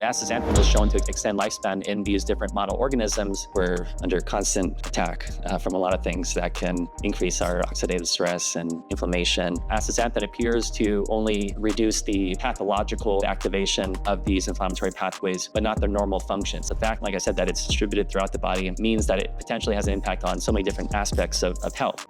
Astaxanthin was shown to extend lifespan in these different model organisms. We're under constant attack from a lot of things that can increase our oxidative stress and inflammation. Astaxanthin appears to only reduce the pathological activation of these inflammatory pathways, but not their normal functions. The fact, like I said, that it's distributed throughout the body means that it potentially has an impact on so many different aspects of health.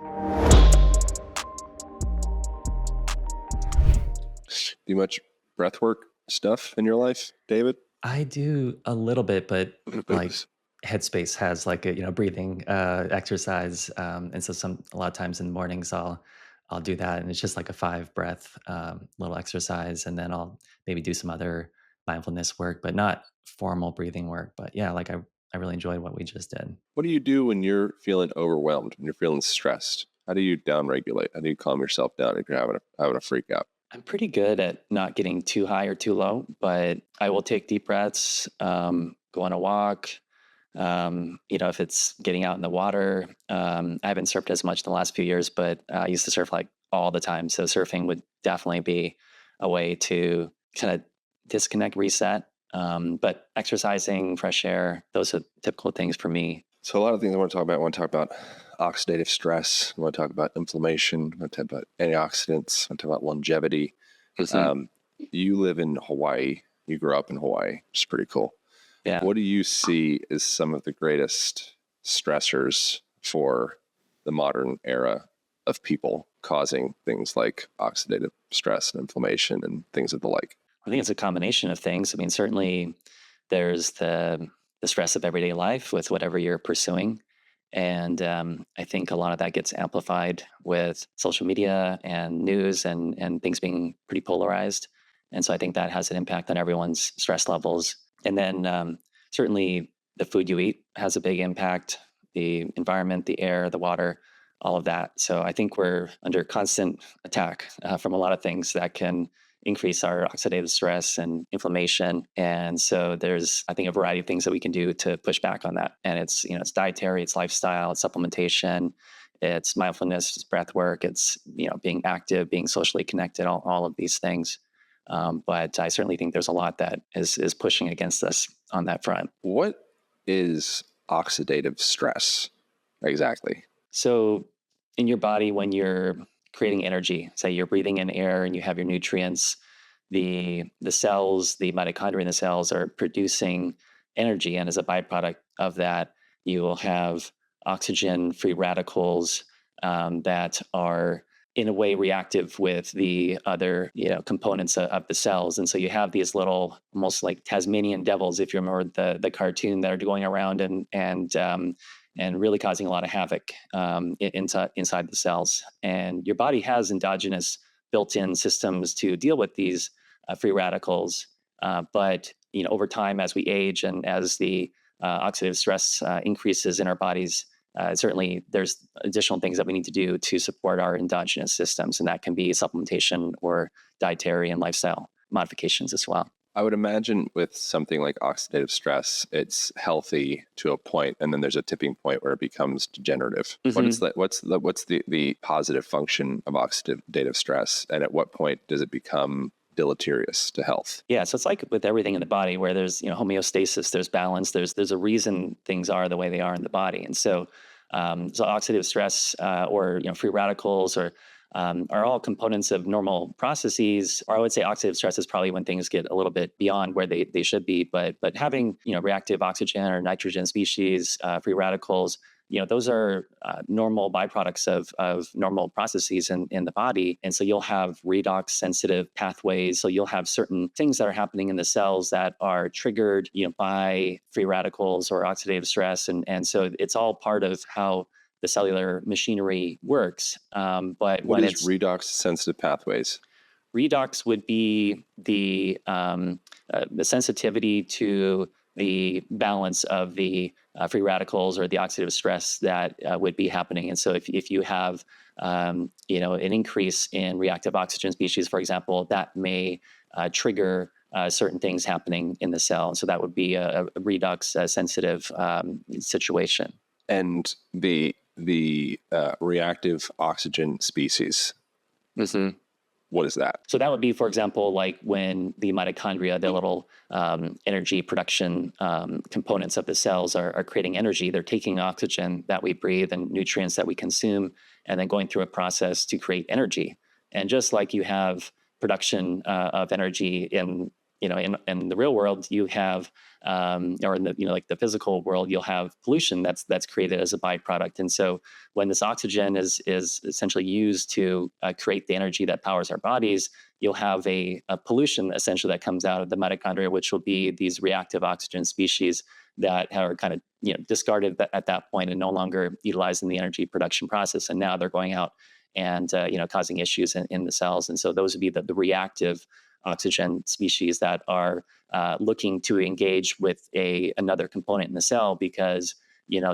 Do much breathwork stuff in your life, David? I do a little bit, but like Headspace has like a breathing exercise, and so a lot of times in the mornings I'll do that, and it's just like a 5 breath little exercise, and then I'll maybe do some other mindfulness work, but not formal breathing work. But yeah, like I really enjoyed what we just did. What do you do when you're feeling overwhelmed, when you're feeling stressed? How do you downregulate? How do you calm yourself down if you're having a freak out? I'm pretty good at not getting too high or too low, but I will take deep breaths, go on a walk. If it's getting out in the water, I haven't surfed as much in the last few years, but I used to surf like all the time. So surfing would definitely be a way to kind of disconnect, reset. But exercising, fresh air, those are typical things for me. So a lot of things I want to talk about. I want to talk about oxidative stress. I want to talk about inflammation. I want to talk about antioxidants. I want to talk about longevity. You live in Hawaii. You grew up in Hawaii, which is pretty cool. Yeah. What do you see as some of the greatest stressors for the modern era of people causing things like oxidative stress and inflammation and things of the like? I think it's a combination of things. I mean, certainly there's the stress of everyday life with whatever you're pursuing. And I think a lot of that gets amplified with social media and news and things being pretty polarized. And so I think that has an impact on everyone's stress levels. And then certainly the food you eat has a big impact, the environment, the air, the water, all of that. So I think we're under constant attack from a lot of things that can increase our oxidative stress and inflammation. And so there's, I think, a variety of things that we can do to push back on that. And it's dietary, it's lifestyle, it's supplementation, it's mindfulness, it's breath work, it's, being active, being socially connected, all of these things. But I certainly think there's a lot that is pushing against us on that front. What is oxidative stress exactly? So in your body, when you're creating energy, say you're breathing in air and you have your nutrients, the cells, the mitochondria in the cells are producing energy. And as a byproduct of that, you will have oxygen free radicals that are in a way reactive with the other components of the cells. And so you have these little, almost like Tasmanian devils, if you remember the cartoon, that are going around and really causing a lot of havoc inside the cells. And your body has endogenous built-in systems to deal with these free radicals. But over time, as we age and as the oxidative stress increases in our bodies, certainly there's additional things that we need to do to support our endogenous systems. And that can be supplementation or dietary and lifestyle modifications as well. I would imagine with something like oxidative stress, it's healthy to a point, and then there's a tipping point where it becomes degenerative. Mm-hmm. What's the positive function of oxidative stress, and at what point does it become deleterious to health? Yeah, so it's like with everything in the body, where there's homeostasis, there's balance, there's a reason things are the way they are in the body, and so oxidative stress or free radicals are all components of normal processes. Or I would say oxidative stress is probably when things get a little bit beyond where they should be. But having reactive oxygen or nitrogen species, free radicals, those are normal byproducts of normal processes in the body. And so you'll have redox sensitive pathways. So you'll have certain things that are happening in the cells that are triggered by free radicals or oxidative stress. And so it's all part of how the cellular machinery works. But what is redox sensitive pathways? Redox would be the sensitivity to the balance of the free radicals or the oxidative stress that would be happening. And so if you have an increase in reactive oxygen species, for example, that may trigger certain things happening in the cell. So that would be a redox sensitive situation. And the reactive oxygen species. Mm-hmm. What is that? So that would be, for example, like when the mitochondria, the little energy production components of the cells are creating energy. They're taking oxygen that we breathe and nutrients that we consume, and then going through a process to create energy. And just like you have production of energy in the real world, you have or in the like the physical world, you'll have pollution that's created as a byproduct. And so when this oxygen is essentially used to create the energy that powers our bodies, you'll have a pollution essentially that comes out of the mitochondria, which will be these reactive oxygen species that are kind of discarded at that point and no longer utilized in the energy production process. And now they're going out and causing issues in the cells. And so those would be the reactive oxygen species that are looking to engage with another component in the cell because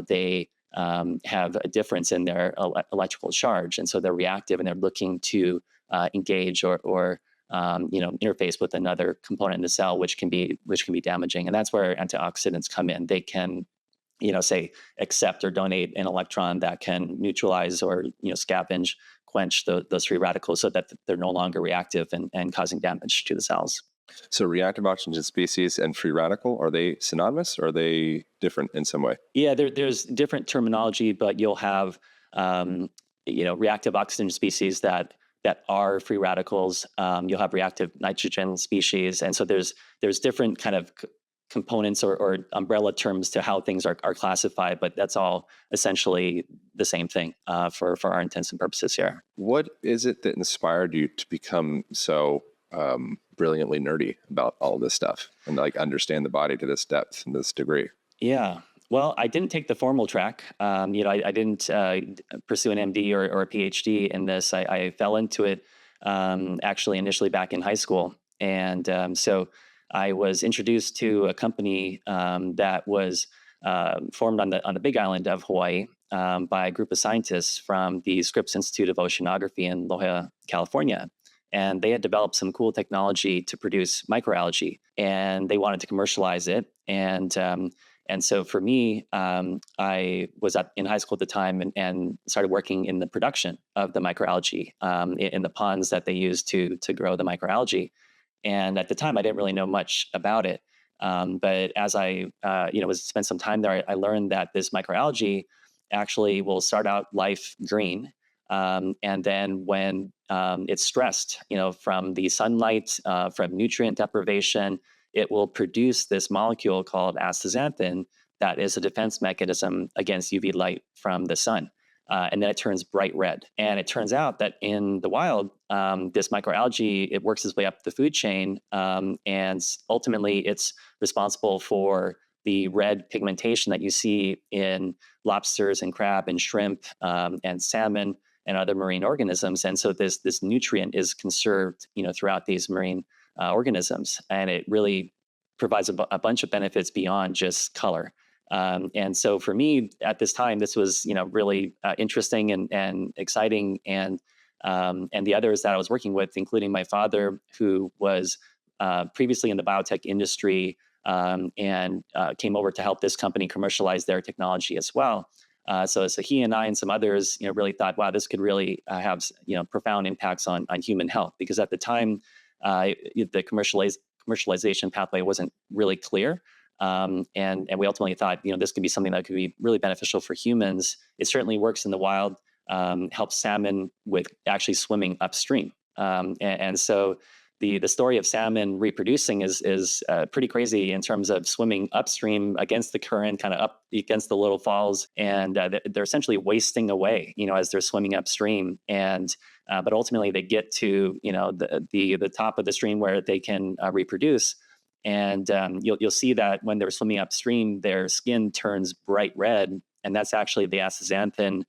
they have a difference in their electrical charge, and so they're reactive and they're looking to engage or interface with another component in the cell, which can be damaging. And that's where antioxidants come in. They can say accept or donate an electron that can neutralize or scavenge, quench those free radicals so that they're no longer reactive and causing damage to the cells. So reactive oxygen species and free radical, are they synonymous or are they different in some way? Yeah, there's different terminology, but you'll have reactive oxygen species that are free radicals. You'll have reactive nitrogen species, and so there's different kind of components or umbrella terms to how things are classified, but that's all essentially the same thing for our intents and purposes here. What is it that inspired you to become so brilliantly nerdy about all this stuff and like understand the body to this depth and this degree? Yeah. Well, I didn't take the formal track. I didn't pursue an MD or a PhD in this. I fell into it actually initially back in high school. And so I was introduced to a company that was formed on the Big Island of Hawaii by a group of scientists from the Scripps Institute of Oceanography in La Jolla, California. And they had developed some cool technology to produce microalgae, and they wanted to commercialize it. And so for me, I was in high school at the time and started working in the production of the microalgae in the ponds that they use to grow the microalgae. And at the time, I didn't really know much about it. But as I spent some time there, I learned that this microalgae actually will start out life green. And then when it's stressed, from the sunlight, from nutrient deprivation, it will produce this molecule called astaxanthin that is a defense mechanism against UV light from the sun. And then it turns bright red. And it turns out that in the wild, this microalgae, it works its way up the food chain. And ultimately, it's responsible for the red pigmentation that you see in lobsters and crab and shrimp and salmon and other marine organisms. And so this nutrient is conserved, throughout these marine organisms, and it really provides a bunch of benefits beyond just color. And so for me at this time, this was really interesting and exciting. And the others that I was working with, including my father, who was previously in the biotech industry and came over to help this company commercialize their technology as well. So he and I and some others, really thought, wow, this could really have profound impacts on human health, because at the time, the commercialization pathway wasn't really clear. And we ultimately thought, this could be something that could be really beneficial for humans. It certainly works in the wild, helps salmon with actually swimming upstream. And so the story of salmon reproducing is pretty crazy in terms of swimming upstream against the current, kind of up against the little falls, and they're essentially wasting away, as they're swimming upstream. And but ultimately they get to the top of the stream where they can reproduce. And you'll see that when they're swimming upstream, their skin turns bright red, and that's actually the astaxanthin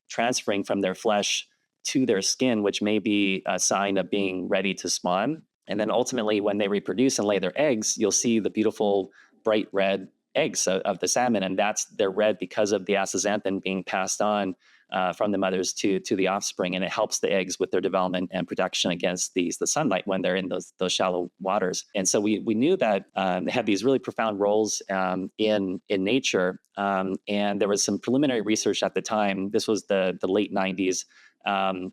transferring from their flesh to their skin, which may be a sign of being ready to spawn. And then ultimately, when they reproduce and lay their eggs, you'll see the beautiful bright red eggs of the salmon, and they're red because of the astaxanthin being passed on from the mothers to the offspring, and it helps the eggs with their development and protection against the sunlight when they're in those shallow waters. And so we knew that they had these really profound roles in nature, and there was some preliminary research at the time. This was the late 90s.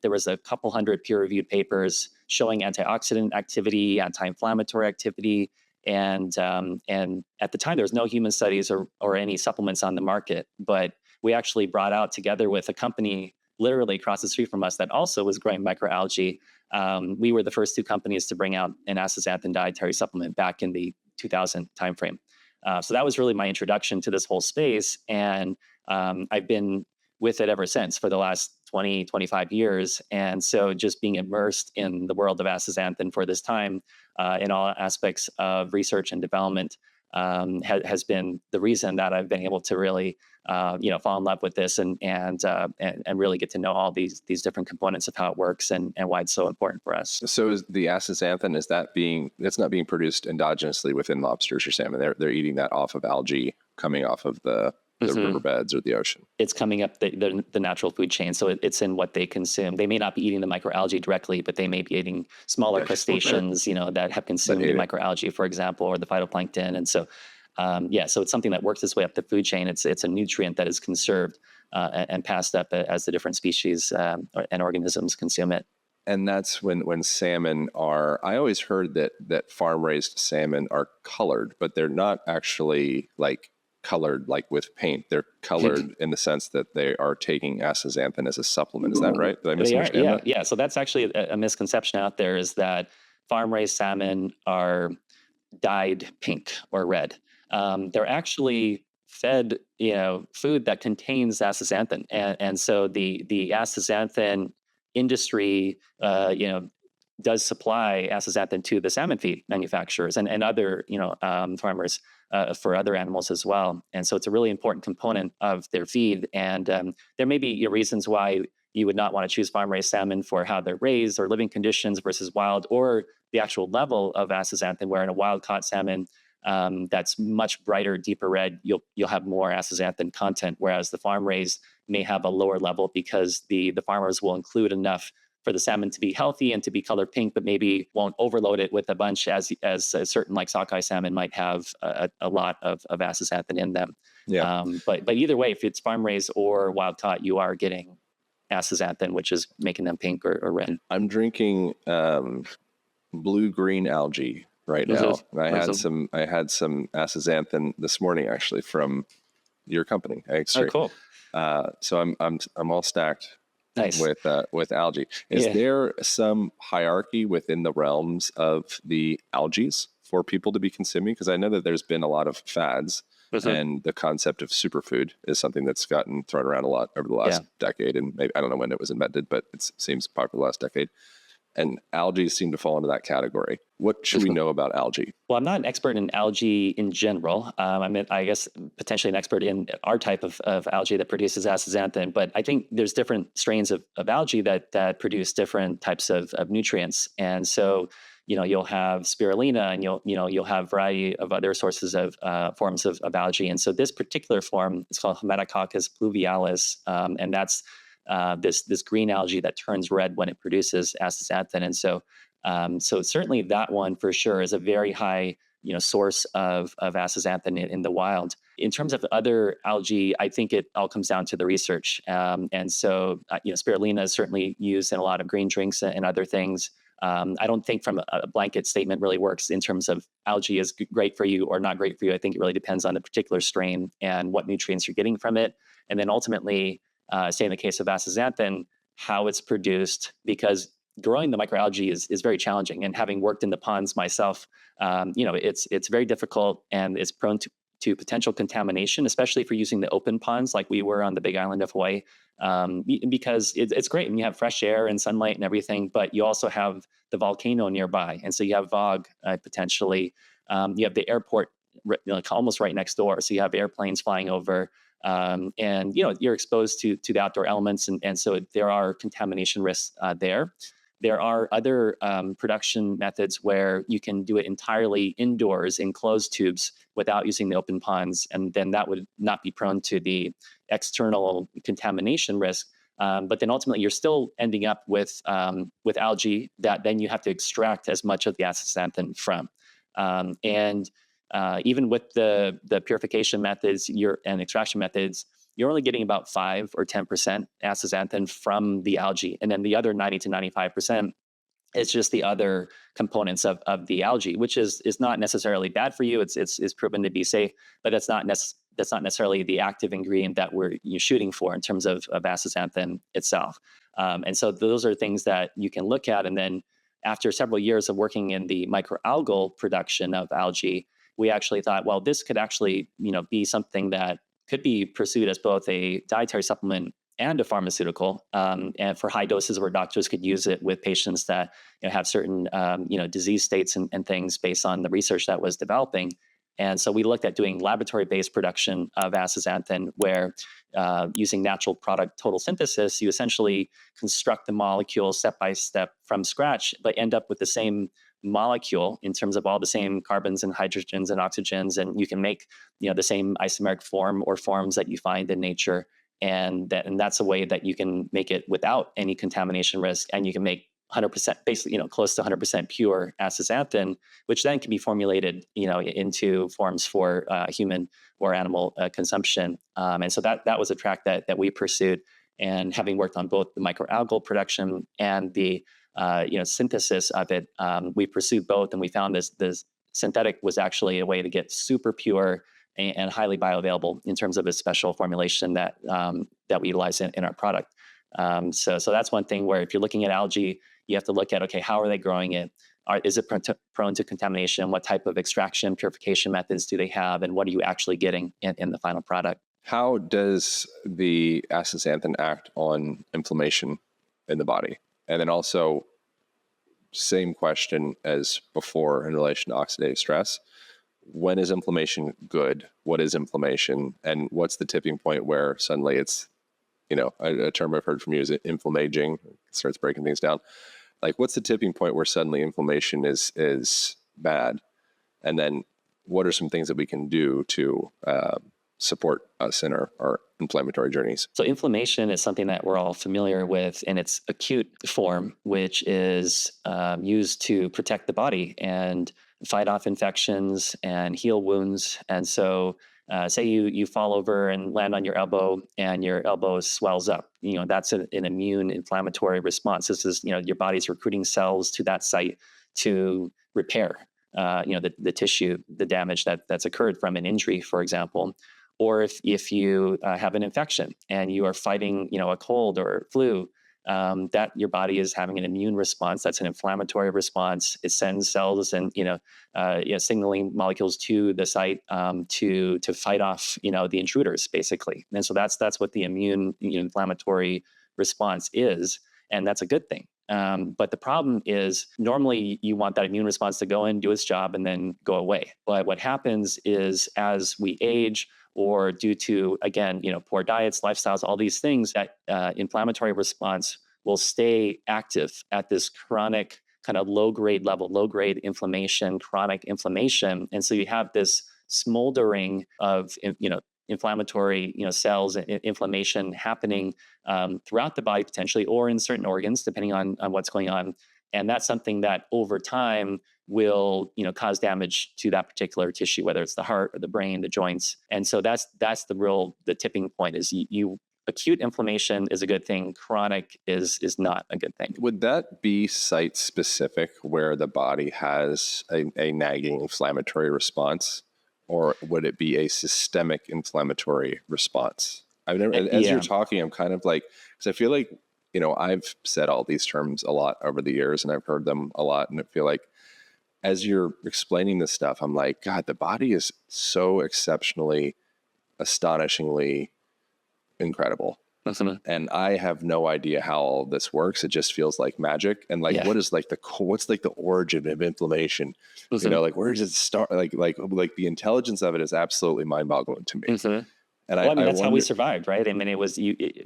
There was a couple hundred peer-reviewed papers showing antioxidant activity, anti-inflammatory activity. And at the time, there was no human studies or any supplements on the market, but we actually brought out together with a company literally across the street from us that also was growing microalgae. We were the first two companies to bring out an astaxanthin dietary supplement back in the 2000 timeframe. So that was really my introduction to this whole space. And I've been with it ever since for the last 20, 25 years. And so just being immersed in the world of astaxanthin for this time in all aspects of research and development has been the reason that I've been able to really fall in love with this and really get to know all these different components of how it works and why it's so important for us. So is the astaxanthin, that's not being produced endogenously within lobsters or salmon? They're eating that off of algae coming off of the riverbeds or the ocean. It's coming up the natural food chain. So it's in what they consume. They may not be eating the microalgae directly, but they may be eating smaller crustaceans, that have consumed the microalgae, for example, or the phytoplankton. And so, so it's something that works its way up the food chain. It's a nutrient that is conserved and passed up as the different species and organisms consume it. And that's when salmon I always heard that farm-raised salmon are colored, but they're not actually colored like with paint. They're colored in the sense that they are taking astaxanthin as a supplement. Is that right? Did I misunderstand that? Yeah. So that's actually a misconception out there, is that farm-raised salmon are dyed pink or red. They're actually fed, food that contains astaxanthin, and so the astaxanthin industry, does supply astaxanthin to the salmon feed manufacturers and other, farmers for other animals as well. And so it's a really important component of their feed. And there may be reasons why you would not want to choose farm-raised salmon for how they're raised or living conditions versus wild, or the actual level of astaxanthin, where in a wild-caught salmon that's much brighter, deeper red, you'll have more astaxanthin content, whereas the farm-raised may have a lower level because the farmers will include enough for the salmon to be healthy and to be color pink, but maybe won't overload it with a bunch as a certain like sockeye salmon might have a lot of astaxanthin in them. Yeah. But either way, if it's farm raised or wild caught, you are getting astaxanthin, which is making them pink or red. I'm drinking blue-green algae right now. And I had some astaxanthin this morning, actually, from your company, AX3. Oh, cool. So I'm all stacked. Nice. With algae. Is there some hierarchy within the realms of the algae for people to be consuming? Because I know that there's been a lot of fads, and the concept of superfood is something that's gotten thrown around a lot over the last decade. And maybe, I don't know when it was invented, but it seems popular the last decade. And algae seem to fall into that category. What should we know about algae? Well, I'm not an expert in algae in general. I guess potentially an expert in our type of algae that produces astaxanthin. But I think there's different strains of algae that produce different types of nutrients. And so, you'll have spirulina, and you'll have a variety of other sources of forms of algae. And so this particular form is called Hematococcus pluvialis, and that's this green algae that turns red when it produces astaxanthin. And so certainly that one for sure is a very high source of astaxanthin in the wild. In terms of other algae, I think it all comes down to the research. And so spirulina is certainly used in a lot of green drinks and other things. I don't think from a blanket statement really works in terms of algae is great for you or not great for you. I think it really depends on the particular strain and what nutrients you're getting from it. And then ultimately, say in the case of astaxanthin, how it's produced, because growing the microalgae is very challenging. And having worked in the ponds myself, it's very difficult and it's prone to potential contamination, especially if you're using the open ponds like we were on the Big Island of Hawaii, because it's great and you have fresh air and sunlight and everything, but you also have the volcano nearby. And so you have VOG potentially. You have the airport almost right next door. So you have airplanes flying over. And you're exposed to the outdoor elements, and so there are contamination risks there. There are other production methods where you can do it entirely indoors in closed tubes without using the open ponds, and then that would not be prone to the external contamination risk. But then ultimately, you're still ending up with algae that then you have to extract as much of the astaxanthin from, even with the purification methods and extraction methods, you're only getting about 5 or 10% astaxanthin from the algae. And then the other 90 to 95% It's just the other components of the algae, which is not necessarily bad for you. It's proven to be safe, but that's not necessarily the active ingredient that we're shooting for in terms of astaxanthin itself. And so those are things that you can look at. And then after several years of working in the microalgal production of algae, we actually thought, well, this could actually be something that could be pursued as both a dietary supplement and a pharmaceutical, and for high doses where doctors could use it with patients that have certain disease states and things based on the research that was developing. And so we looked at doing laboratory-based production of astaxanthin, where using natural product total synthesis, you essentially construct the molecule step by step from scratch, but end up with the same molecule in terms of all the same carbons and hydrogens and oxygens, and you can make the same isomeric form or forms that you find in nature, and that's a way that you can make it without any contamination risk, and you can make 100%, basically close to 100% pure astaxanthin, which then can be formulated into forms for human or animal consumption. And so that was a track that we pursued, and having worked on both the microalgal production and the synthesis of it, we pursued both, and we found this synthetic was actually a way to get super pure and highly bioavailable in terms of a special formulation that we utilize in our product. So that's one thing where if you're looking at algae, you have to look at, okay, how are they growing it? Is it prone to contamination? What type of extraction, purification methods do they have? And what are you actually getting in the final product? How does the astaxanthin act on inflammation in the body? And then also, same question as before in relation to oxidative stress. When is inflammation good? What is inflammation? And what's the tipping point where suddenly it's, a term I've heard from you is inflammaging, it starts breaking things down. Like, what's the tipping point where suddenly inflammation is bad? And then what are some things that we can do to support us in our inflammatory journeys? So inflammation is something that we're all familiar with in its acute form, which is used to protect the body and fight off infections and heal wounds. And so say you fall over and land on your elbow and your elbow swells up. That's an immune inflammatory response. This is, your body's recruiting cells to that site to repair, the tissue, the damage that's occurred from an injury, for example. Or if you have an infection and you are fighting, a cold or flu, that your body is having an immune response. That's an inflammatory response. It sends cells and signaling molecules to the site to fight off the intruders, basically. And so that's what the immune inflammatory response is, and that's a good thing. But the problem is normally you want that immune response to go in, do its job, and then go away. But what happens is as we age, or due to, again, poor diets, lifestyles, all these things, that inflammatory response will stay active at this chronic kind of low-grade level, low-grade inflammation, chronic inflammation. And so you have this smoldering of, inflammatory, cells and inflammation happening throughout the body potentially, or in certain organs, depending on what's going on. And that's something that over time will, cause damage to that particular tissue, whether it's the heart or the brain, the joints. And so that's the tipping point is you acute inflammation is a good thing. Chronic is not a good thing. Would that be site specific where the body has a nagging inflammatory response, or would it be a systemic inflammatory response? I've never, as you're talking, I'm kind of like, because I feel like, I've said all these terms a lot over the years and I've heard them a lot. And I feel like as you're explaining this stuff, I'm like, God, the body is so exceptionally, astonishingly incredible. And I have no idea how all this works. It just feels like magic. And like, what is like what's like the origin of inflammation? Like, where does it start? Like the intelligence of it is absolutely mind boggling to me. And that's how we survived, right? I mean,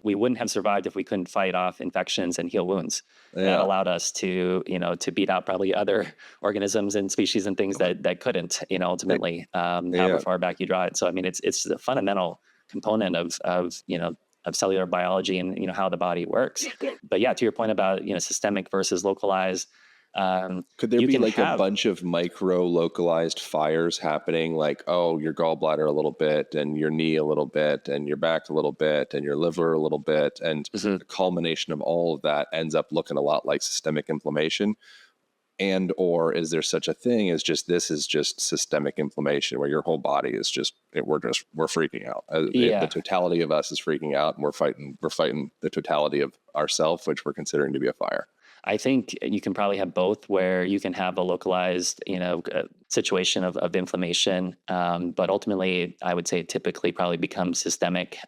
we wouldn't have survived if we couldn't fight off infections and heal wounds. That allowed us to, to beat out probably other organisms and species and things that couldn't, ultimately, however far back you draw it. So, I mean, it's a fundamental component of cellular biology and, how the body works. But yeah, to your point about, systemic versus localized, Could there You be can like a have bunch of micro localized fires happening, like, oh, your gallbladder a little bit, and your knee a little bit, and your back a little bit, and your liver a little bit, and Mhm. the culmination of all of that ends up looking a lot like systemic inflammation? And or is there such a thing as just this is just systemic inflammation where your whole body is we're freaking out. The Yeah. totality of us is freaking out, and we're fighting the totality of ourself, which we're considering to be a fire. I think you can probably have both, where you can have a localized, situation of inflammation. But ultimately, I would say it typically probably becomes systemic,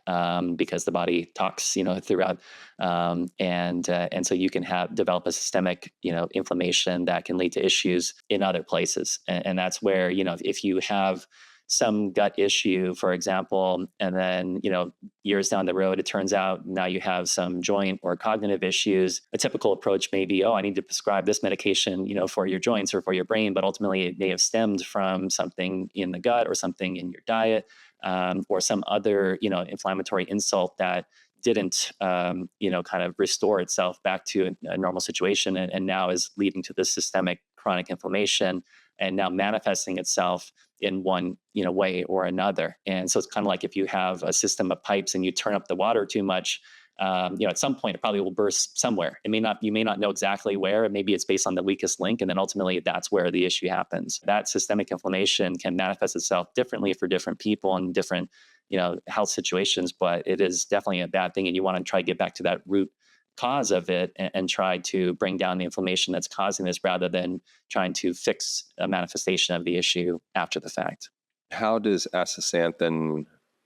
because the body talks, throughout. And so you can develop a systemic, inflammation that can lead to issues in other places. And that's where, if you have some gut issue, for example, and then, years down the road, it turns out now you have some joint or cognitive issues. A typical approach may be, oh, I need to prescribe this medication, for your joints or for your brain, but ultimately it may have stemmed from something in the gut or something in your diet, or some other, inflammatory insult that didn't, kind of restore itself back to a normal situation, and now is leading to this systemic chronic inflammation, and now manifesting itself in one way or another. And so it's kind of like if you have a system of pipes and you turn up the water too much, at some point it probably will burst somewhere. You may not know exactly where. Maybe it's based on the weakest link, and then ultimately that's where the issue happens. That systemic inflammation can manifest itself differently for different people and different health situations, but it is definitely a bad thing, and you want to try to get back to that root cause of it, and try to bring down the inflammation that's causing this, rather than trying to fix a manifestation of the issue after the fact. How does astaxanthin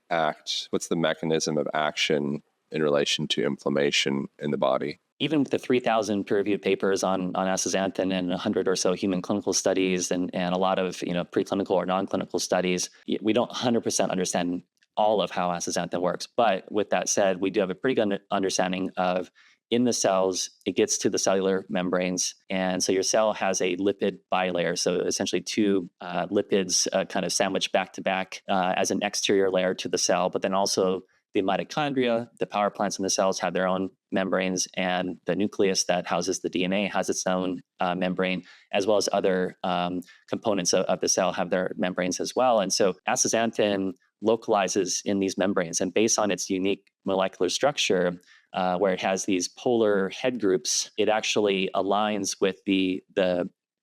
act? What's the mechanism of action in relation to inflammation in the body? Even with the 3,000 peer-reviewed papers on astaxanthin and 100 or so human clinical studies, and a lot of preclinical or non-clinical studies, we don't 100% understand all of how astaxanthin works. But with that said, we do have a pretty good understanding of, in the cells, it gets to the cellular membranes. And so your cell has a lipid bilayer. So essentially two lipids kind of sandwiched back to back as an exterior layer to the cell, but then also the mitochondria, the power plants in the cells, have their own membranes, and the nucleus that houses the DNA has its own membrane, as well as other components of the cell have their membranes as well. And so astaxanthin localizes in these membranes, and based on its unique molecular structure, where it has these polar head groups, it actually aligns with the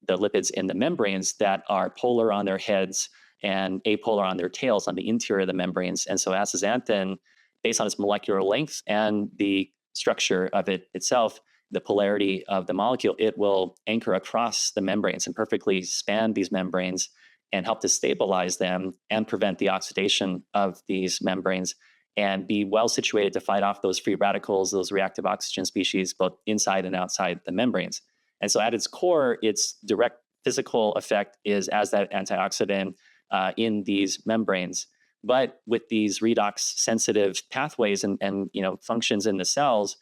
lipids in the membranes that are polar on their heads and apolar on their tails on the interior of the membranes. And so astaxanthin, based on its molecular length and the structure of it itself, the polarity of the molecule, it will anchor across the membranes and perfectly span these membranes and help to stabilize them and prevent the oxidation of these membranes, and be well situated to fight off those free radicals, those reactive oxygen species, both inside and outside the membranes. And so at its core, its direct physical effect is as that antioxidant in these membranes. But with these redox sensitive pathways and functions in the cells,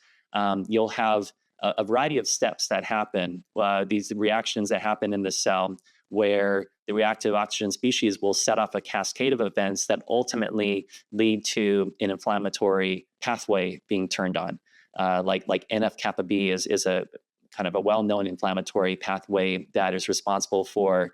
you'll have a variety of steps that happen, these reactions that happen in the cell, where the reactive oxygen species will set off a cascade of events that ultimately lead to an inflammatory pathway being turned on. Like NF kappa B is a kind of a well-known inflammatory pathway that is responsible for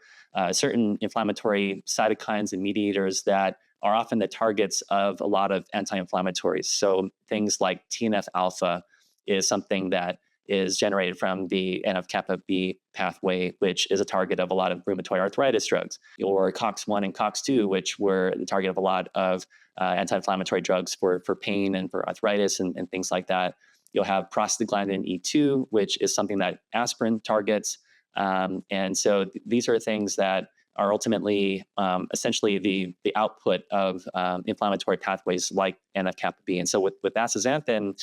certain inflammatory cytokines and mediators that are often the targets of a lot of anti-inflammatories. So things like TNF alpha is something that is generated from the NF kappa B pathway, which is a target of a lot of rheumatoid arthritis drugs, or COX-1 and COX-2, which were the target of a lot of anti-inflammatory drugs for pain and for arthritis and things like that. You'll have prostaglandin E2, which is something that aspirin targets. And so these are things that are ultimately essentially the output of inflammatory pathways like NF kappa B. And so with astaxanthin,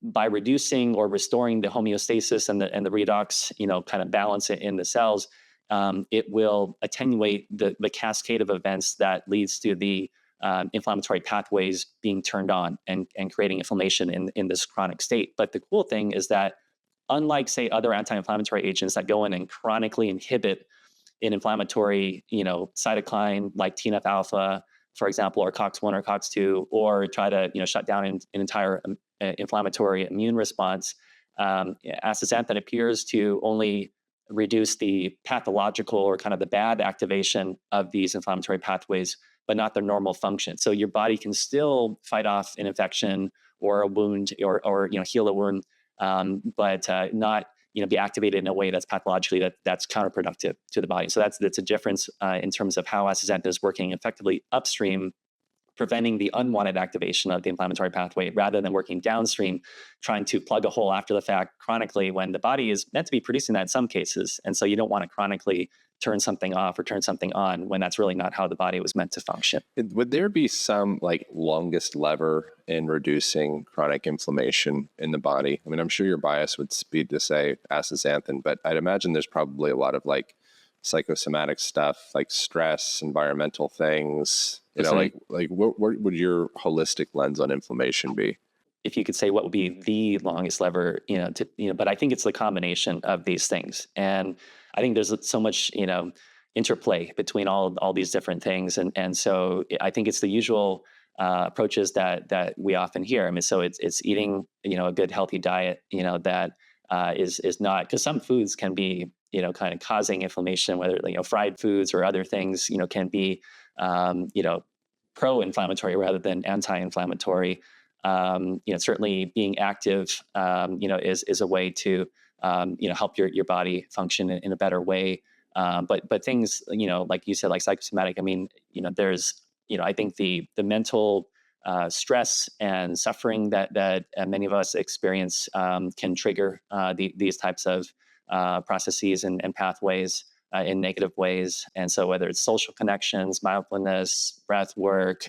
by reducing or restoring the homeostasis and the redox, kind of balance it in the cells, it will attenuate the cascade of events that leads to the inflammatory pathways being turned on and creating inflammation in this chronic state. But the cool thing is that, unlike, say, other anti-inflammatory agents that go in and chronically inhibit an inflammatory, cytokine like TNF alpha, for example, or COX-1 or COX-2, or try to, shut down an entire inflammatory immune response, astaxanthin appears to only reduce the pathological or kind of the bad activation of these inflammatory pathways, but not their normal function. So your body can still fight off an infection or a wound, or heal a wound, but not be activated in a way that's pathologically that's counterproductive to the body. So that's a difference in terms of how astaxanthin is working effectively upstream, preventing the unwanted activation of the inflammatory pathway, rather than working downstream, trying to plug a hole after the fact chronically, when the body is meant to be producing that in some cases. And so you don't want to chronically turn something off or turn something on when that's really not how the body was meant to function. Would there be some like longest lever in reducing chronic inflammation in the body? I mean, I'm sure your bias would speed to say astaxanthin, but I'd imagine there's probably a lot of like psychosomatic stuff, like stress, environmental things. What would your holistic lens on inflammation be? If you could say what would be the longest lever, but I think it's the combination of these things. And I think there's so much, interplay between all these different things. And so I think it's the usual approaches that we often hear. I mean, so it's eating, a good healthy diet, that is not, because some foods can be, kind of causing inflammation, whether, fried foods or other things, can be, pro-inflammatory rather than anti-inflammatory. Certainly being active, is a way to, help your body function in a better way. But things, like you said, like psychosomatic, I mean, there's, I think the mental stress and suffering that many of us experience can trigger these types of processes and pathways in negative ways. And so whether it's social connections, mindfulness, breath work,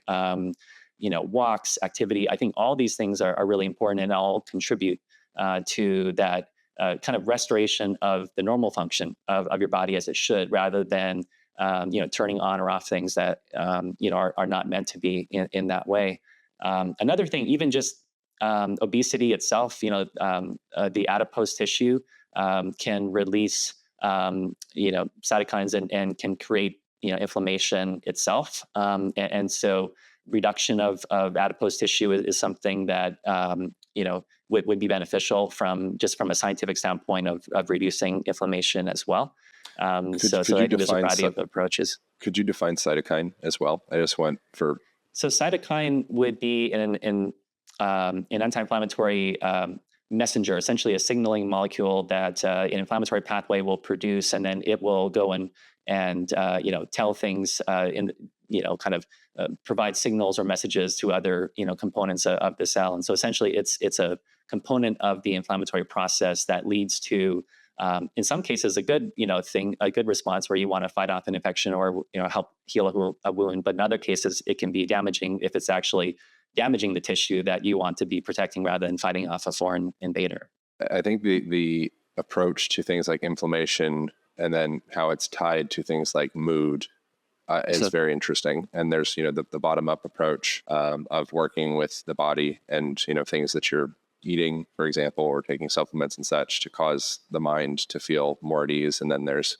walks, activity, I think all these things are really important and all contribute to that kind of restoration of the normal function of your body as it should, rather than turning on or off things that are not meant to be in that way. Another thing, even just obesity itself, the adipose tissue can release cytokines and can create inflammation itself, and so reduction of adipose tissue is something that would be beneficial from a scientific standpoint of reducing inflammation as well. So I think there's a variety of approaches. Could you define cytokine as well? I just want for. So cytokine would be an anti-inflammatory messenger, essentially a signaling molecule that an inflammatory pathway will produce, and then it will go and tell things provide signals or messages to other components of the cell. And so essentially it's a component of the inflammatory process that leads to in some cases a good a good response where you want to fight off an infection or help heal a wound. But in other cases it can be damaging if it's actually damaging the tissue that you want to be protecting rather than fighting off a foreign invader. I think the approach to things like inflammation and then how it's tied to things like mood is very interesting. And there's, the bottom up approach of working with the body and, things that you're eating, for example, or taking supplements and such to cause the mind to feel more at ease. And then there's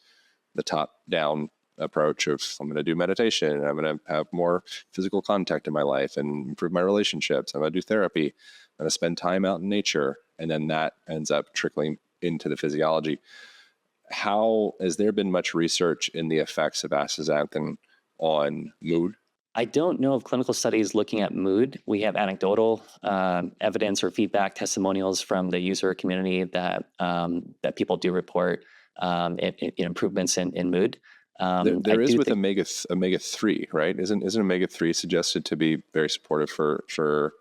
the top down approach of I'm going to do meditation and I'm going to have more physical contact in my life and improve my relationships. I'm going to do therapy. I'm going to spend time out in nature. And then that ends up trickling into the physiology. How has there been much research in the effects of astaxanthin on mood? I don't know of clinical studies looking at mood. We have anecdotal evidence or feedback testimonials from the user community that people do report improvements in mood. There is with omega-3, right? Isn't omega-3 suggested to be very supportive for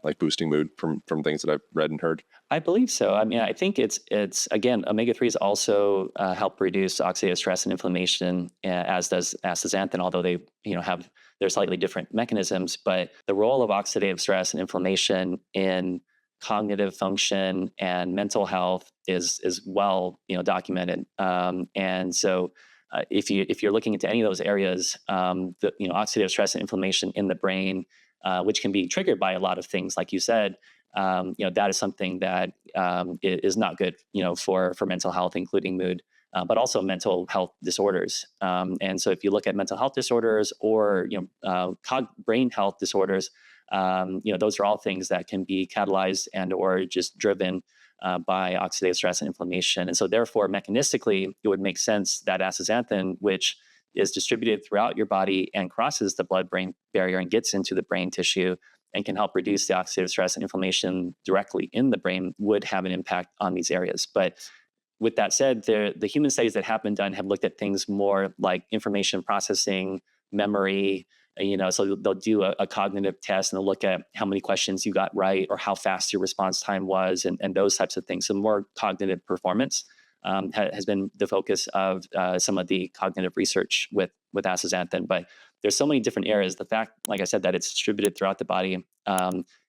like boosting mood from things that I've read and heard? I believe so. I mean, I think it's again, omega-3s also help reduce oxidative stress and inflammation, as does astaxanthin, although they have their slightly different mechanisms. But the role of oxidative stress and inflammation in cognitive function and mental health is well documented. And so if you're looking into any of those areas, the oxidative stress and inflammation in the brain, which can be triggered by a lot of things, like you said, that is something that is not good, for mental health, including mood, but also mental health disorders. And so if you look at mental health disorders or brain health disorders, those are all things that can be catalyzed and or just driven by oxidative stress and inflammation. And so therefore, mechanistically, it would make sense that astaxanthin, which is distributed throughout your body and crosses the blood-brain barrier and gets into the brain tissue and can help reduce the oxidative stress and inflammation directly in the brain, would have an impact on these areas. But with that said, the human studies that have been done have looked at things more like information processing, memory. So they'll do a cognitive test and they'll look at how many questions you got right or how fast your response time was, and those types of things. So more cognitive performance has been the focus of some of the cognitive research with astaxanthin. But there's so many different areas. The fact, like I said, that it's distributed throughout the body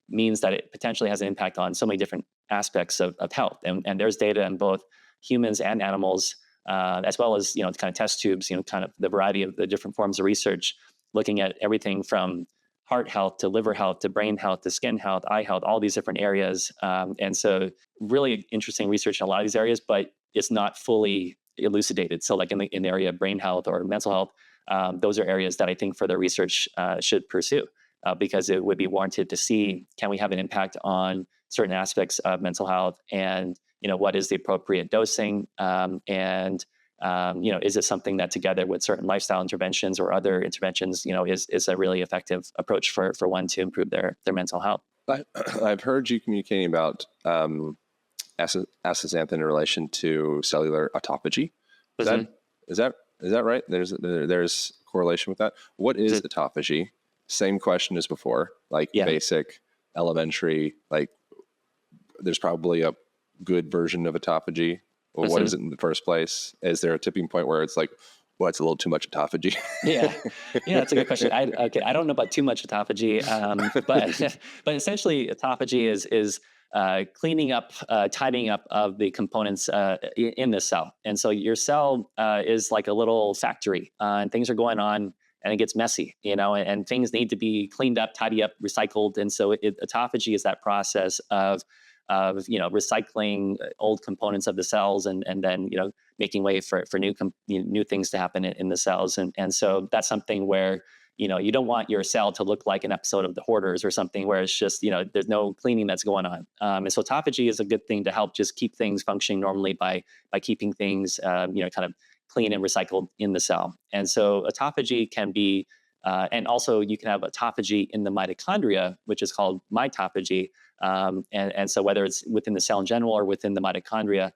means that it potentially has an impact on so many different aspects of health. And there's data in both humans and animals, as well as kind of test tubes, kind of the variety of the different forms of research, looking at everything from heart health to liver health to brain health to skin health, eye health, all these different areas. And so really interesting research in a lot of these areas, but it's not fully elucidated. So like in the area of brain health or mental health, those are areas that I think further research should pursue, because it would be warranted to see, can we have an impact on certain aspects of mental health, and what is the appropriate dosing, and is it something that together with certain lifestyle interventions or other interventions, is a really effective approach for one to improve their mental health. I've heard you communicating about astaxanthin in relation to cellular autophagy. Is that right? There's correlation with that. What is autophagy? Same question as before, basic, elementary, there's probably a good version of autophagy. Well, what is it in the first place? Is there a tipping point where it's like, well, it's a little too much autophagy? Yeah, that's a good question. I don't know about too much autophagy, but essentially autophagy is cleaning up, tidying up of the components in the cell. And so your cell is like a little factory, and things are going on, and it gets messy, and things need to be cleaned up, tidy up, recycled. And so autophagy is that process of recycling old components of the cells, and then making way for new things to happen in the cells. And so that's something where you don't want your cell to look like an episode of The Hoarders or something where it's just there's no cleaning that's going on. And so autophagy is a good thing to help just keep things functioning normally by keeping things kind of clean and recycled in the cell. And so autophagy can be and also you can have autophagy in the mitochondria, which is called mitophagy. And so whether it's within the cell in general or within the mitochondria,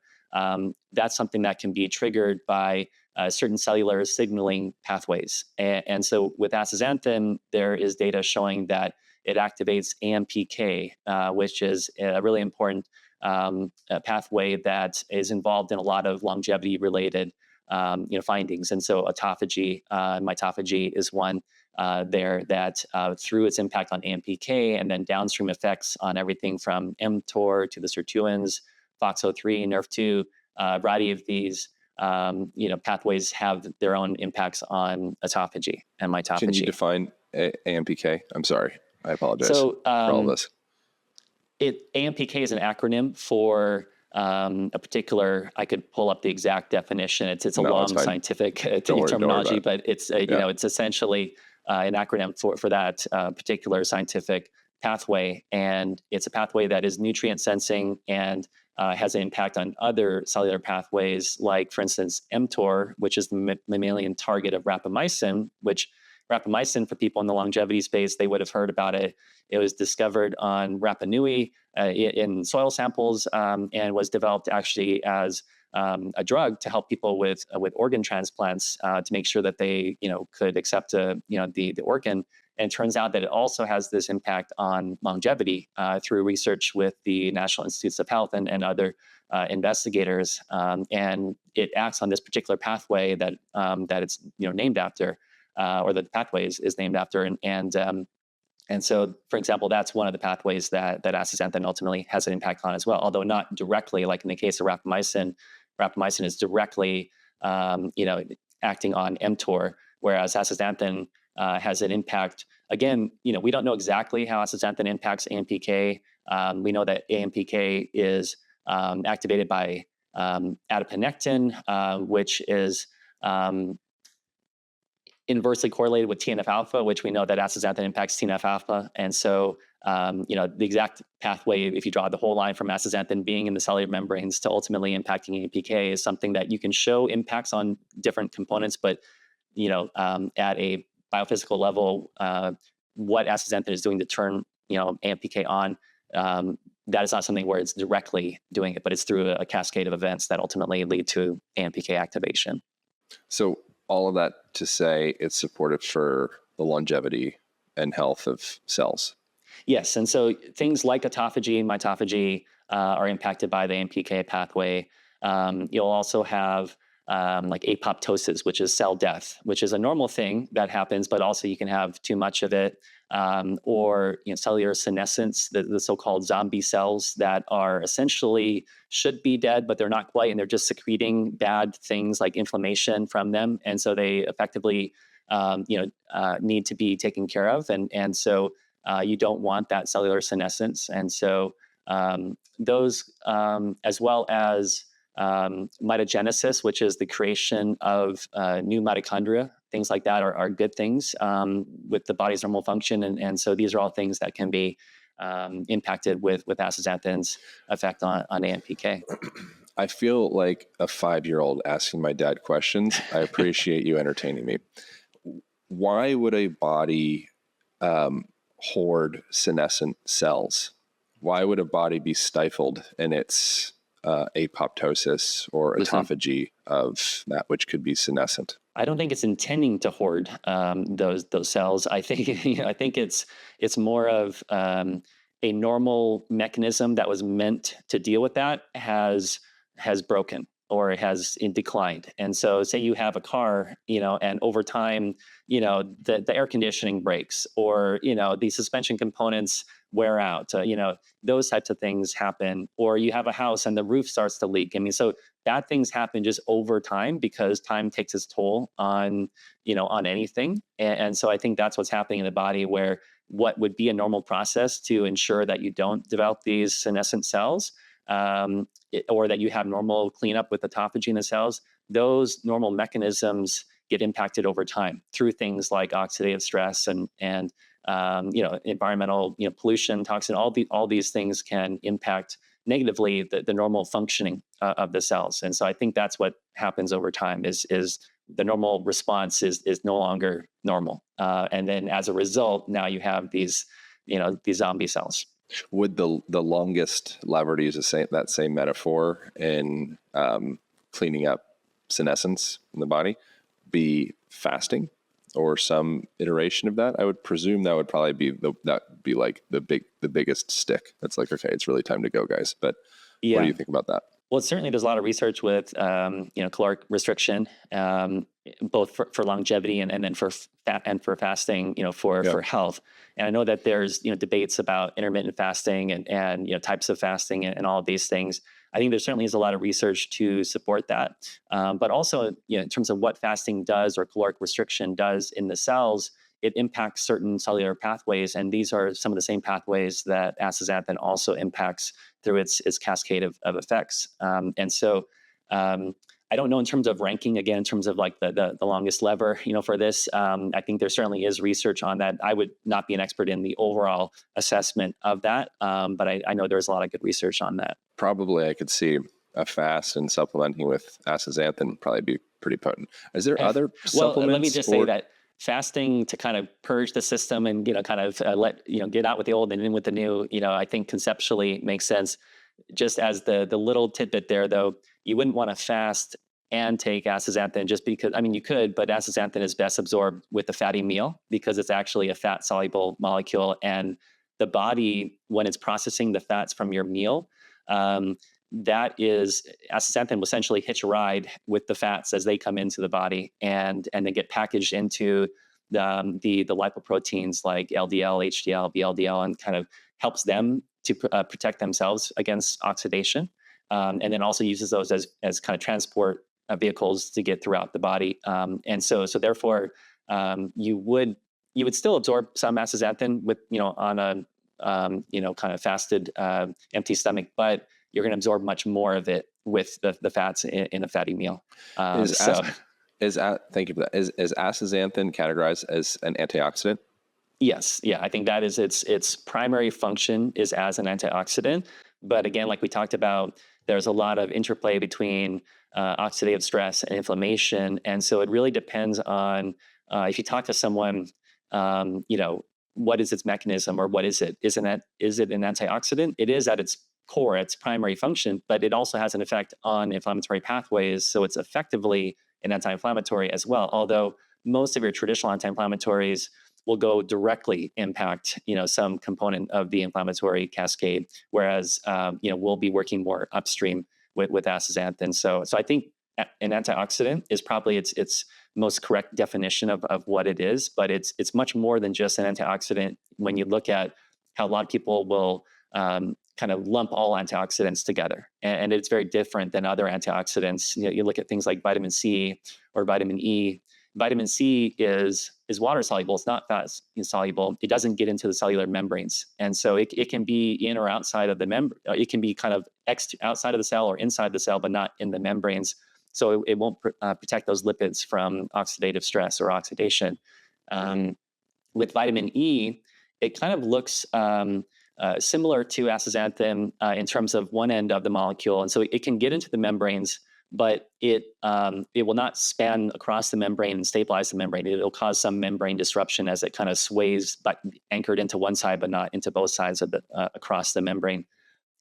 that's something that can be triggered by certain cellular signaling pathways. And so with astaxanthin, there is data showing that it activates AMPK, which is a really important pathway that is involved in a lot of longevity-related findings. And so autophagy, mitophagy is one there that through its impact on AMPK and then downstream effects on everything from mTOR to the sirtuins, FOXO3, NERV2, a variety of these pathways have their own impacts on autophagy and mitophagy. Can you define AMPK? I'm sorry, I apologize for all of this. AMPK is an acronym for a particular. I could pull up the exact definition. It's a long scientific terminology, but it's it's essentially an acronym for that particular scientific pathway, and it's a pathway that is nutrient sensing and has an impact on other cellular pathways, like, for instance, mTOR, which is the mammalian target of rapamycin, which rapamycin, for people in the longevity space, they would have heard about it. It was discovered on Rapa Nui in soil samples and was developed actually as a drug to help people with organ transplants to make sure that they could accept the organ. And it turns out that it also has this impact on longevity through research with the National Institutes of Health and other investigators. And it acts on this particular pathway that it's named after, or that the pathway is named after. And so, for example, that's one of the pathways that astaxanthin ultimately has an impact on as well, although not directly, like in the case of rapamycin. Rapamycin is directly, acting on mTOR, whereas astaxanthin has an impact. Again, we don't know exactly how astaxanthin impacts AMPK. We know that AMPK is activated by adiponectin, which is inversely correlated with TNF alpha, which we know that astaxanthin impacts TNF alpha. And so, the exact pathway, if you draw the whole line from astaxanthin being in the cellular membranes to ultimately impacting AMPK, is something that you can show impacts on different components, but at a biophysical level, what astaxanthin is doing to turn AMPK on. That is not something where it's directly doing it, but it's through a cascade of events that ultimately lead to AMPK activation. So all of that to say it's supportive for the longevity and health of cells. Yes, and so things like autophagy and mitophagy are impacted by the AMPK pathway. You'll also have like apoptosis, which is cell death, which is a normal thing that happens, but also you can have too much of it, or cellular senescence, the so-called zombie cells that are essentially should be dead, but they're not quite, and they're just secreting bad things like inflammation from them, and so they effectively need to be taken care of, and so you don't want that cellular senescence, and so those, as well as mitogenesis, which is the creation of new mitochondria, things like that are good things with the body's normal function. And so these are all things that can be impacted with astaxanthin's effect on AMPK. I feel like a 5-year-old asking my dad questions. I appreciate you entertaining me. Why would a body hoard senescent cells? Why would a body be stifled in its apoptosis or autophagy of that which could be senescent? I don't think it's intending to hoard those cells. I think I think it's more of a normal mechanism that was meant to deal with that has broken or it has declined. And so, say you have a car, and over time, the air conditioning breaks, or the suspension components wear out. Those types of things happen, or you have a house and the roof starts to leak. I mean, so bad things happen just over time because time takes its toll on anything. And so I think that's what's happening in the body, where what would be a normal process to ensure that you don't develop these senescent cells, or that you have normal cleanup with autophagy in the cells, those normal mechanisms get impacted over time through things like oxidative stress and environmental pollution, toxin. All these things can impact negatively the normal functioning of the cells. And so I think that's what happens over time is the normal response is no longer normal, and then as a result, now you have these zombie cells. Would the longest lever, to use that same metaphor, in cleaning up senescence in the body, be fasting or some iteration of that? I would presume that would probably be the biggest stick. That's like, okay, it's really time to go, guys. But what do you think about that? Well, certainly there's a lot of research with caloric restriction, both for longevity and then for fat and for fasting, for health. And I know that there's debates about intermittent fasting and types of fasting and all of these things. I think there certainly is a lot of research to support that, but also in terms of what fasting does or caloric restriction does in the cells, it impacts certain cellular pathways, and these are some of the same pathways that astaxanthin also impacts through its cascade of effects. And so I don't know in terms of ranking, again, in terms of like the longest lever, for this. I think there certainly is research on that. I would not be an expert in the overall assessment of that, but I know there's a lot of good research on that. Probably I could see a fast and supplementing with astaxanthin probably be pretty potent. Is there other supplements? Well, let me just say that fasting to kind of purge the system and kind of get out with the old and in with the new, I think conceptually makes sense. Just as the little tidbit there, though, you wouldn't want to fast and take astaxanthin just because, you could, but astaxanthin is best absorbed with the fatty meal because it's actually a fat soluble molecule, and the body, when it's processing the fats from your meal, that is, astaxanthin will essentially hitch a ride with the fats as they come into the body, and they get packaged into the lipoproteins like LDL, HDL, VLDL, and kind of helps them to protect themselves against oxidation, and then also uses those as kind of transport vehicles to get throughout the body. And so therefore, you would still absorb some astaxanthin with on a kind of fasted empty stomach, but you're going to absorb much more of it with the fats in a fatty meal. Thank you for that. Is astaxanthin categorized as an antioxidant? Yes, yeah, I think that is its primary function is as an antioxidant. But again, like we talked about, there's a lot of interplay between oxidative stress and inflammation, and so it really depends on if you talk to someone, you know, what is its mechanism or what is it? Is it an antioxidant? It is at its core, its primary function, but it also has an effect on inflammatory pathways, so it's effectively an anti-inflammatory as well. Although most of your traditional anti-inflammatories will go directly impact, you know, some component of the inflammatory cascade, whereas you know, we'll be working more upstream with astaxanthin. So I think an antioxidant is probably its most correct definition of what it is, but it's much more than just an antioxidant. When you look at how a lot of people will kind of lump all antioxidants together, and it's very different than other antioxidants. You know, you look at things like vitamin C or vitamin E. Vitamin C is water soluble. It's not fat insoluble. It doesn't get into the cellular membranes, and so it can be in or outside of the it can be kind of outside of the cell or inside the cell, but not in the membranes. So it won't protect those lipids from oxidative stress or oxidation. Um, with vitamin E, it kind of looks similar to astaxanthin in terms of one end of the molecule, and so it can get into the membranes, but it will not span across the membrane and stabilize the membrane. It'll cause some membrane disruption as it kind of sways, but anchored into one side, but not into both sides of the across the membrane.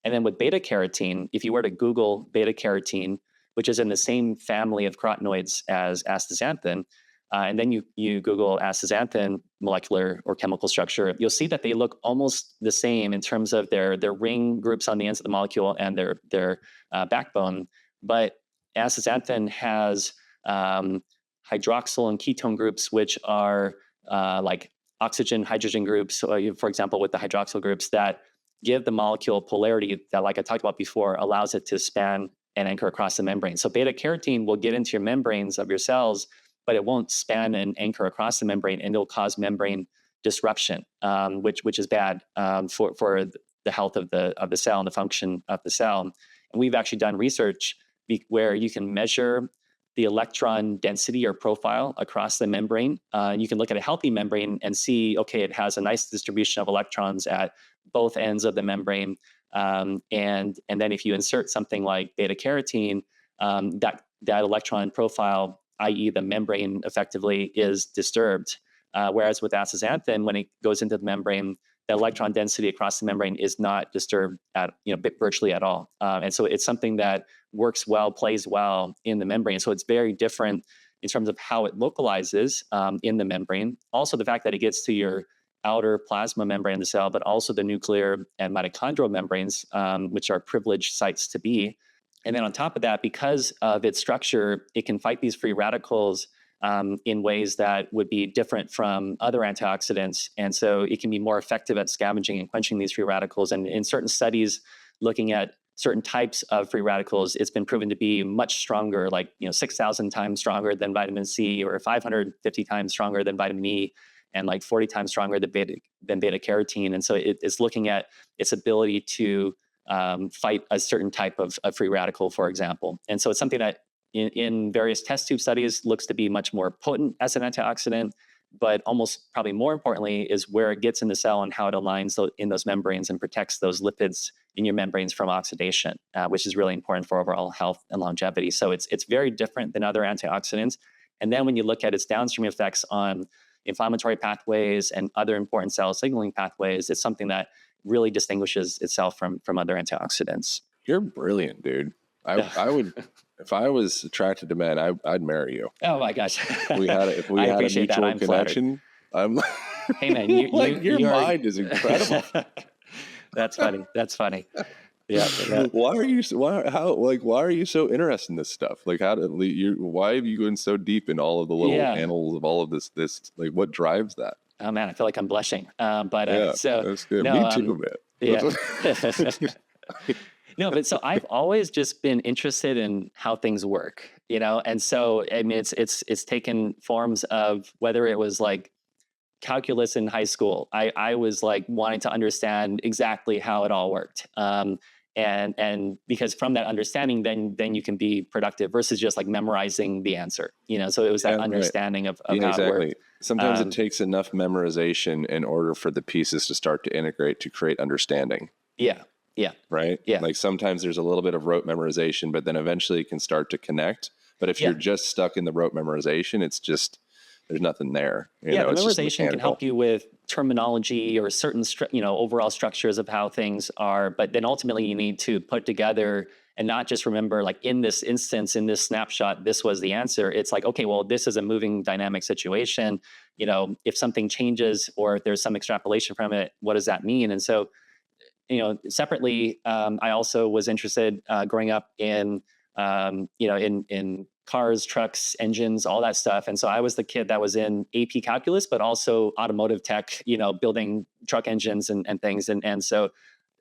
And then with beta carotene, if you were to Google beta carotene, which is in the same family of carotenoids as astaxanthin, and then you Google astaxanthin molecular or chemical structure, you'll see that they look almost the same in terms of their ring groups on the ends of the molecule and their backbone. But astaxanthin has hydroxyl and ketone groups, which are like oxygen hydrogen groups. So, for example, with the hydroxyl groups that give the molecule polarity that, like I talked about before, allows it to span and anchor across the membrane. So beta carotene will get into your membranes of your cells, but it won't span and anchor across the membrane, and it'll cause membrane disruption, which is bad for the health of the cell and the function of the cell. And we've actually done research where you can measure the electron density or profile across the membrane. You can look at a healthy membrane and see, okay, it has a nice distribution of electrons at both ends of the membrane. And then if you insert something like beta carotene, that electron profile, i.e. the membrane, effectively is disturbed. Whereas with astaxanthin, when it goes into the membrane, the electron density across the membrane is not disturbed virtually at all. And so it's something that works well, plays well in the membrane. So it's very different in terms of how it localizes in the membrane. Also, the fact that it gets to your outer plasma membrane of the cell, but also the nuclear and mitochondrial membranes, which are privileged sites to be. And then on top of that, because of its structure, it can fight these free radicals in ways that would be different from other antioxidants. And so it can be more effective at scavenging and quenching these free radicals. And in certain studies looking at certain types of free radicals, it's been proven to be much stronger, like 6,000 times stronger than vitamin C, or 550 times stronger than vitamin E, and like 40 times stronger than beta carotene. And so it's looking at its ability to fight a certain type of free radical, for example. And so it's something that in various test tube studies looks to be much more potent as an antioxidant, but almost probably more importantly is where it gets in the cell and how it aligns in those membranes and protects those lipids in your membranes from oxidation, which is really important for overall health and longevity. So it's very different than other antioxidants. And then when you look at its downstream effects on inflammatory pathways and other important cell signaling pathways, it's something that really distinguishes itself from other antioxidants. You're brilliant, dude. I would, if I was attracted to men, I'd marry you. Oh my gosh! If we I had a appreciate that. mutual I'm connection, flattered. Hey man, your mind is incredible. That's funny. That's funny. Yeah. Why are you so interested in this stuff? Like, why have you gone so deep in all of the little annals of all of this? Like, what drives that? Oh man, I feel like I'm blushing. But so that's good. No, Me too, man. Yeah. No, but so I've always just been interested in how things work, and so I mean, it's taken forms of whether it was like calculus in high school. I was like wanting to understand exactly how it all worked. and because from that understanding, then you can be productive versus just like memorizing the answer. So it was that Yeah, right. understanding of Yeah, how it exactly. worked. Sometimes it takes enough memorization in order for the pieces to start to integrate to create understanding, Yeah, yeah, right? yeah, Like sometimes there's a little bit of rote memorization, but then eventually it can start to connect. But if yeah. you're just stuck in the rote memorization, it's just, there's nothing there. Yeah, the It's just memorization can mechanical. help you with terminology or certain, overall structures of how things are. But then ultimately, you need to put together and not just remember, like in this instance, in this snapshot, this was the answer. It's like, okay, well, this is a moving dynamic situation. If something changes or if there's some extrapolation from it, what does that mean? And so, separately, I also was interested growing up in, in cars, trucks, engines, all that stuff. And so I was the kid that was in AP calculus, but also automotive tech, building truck engines and things. And so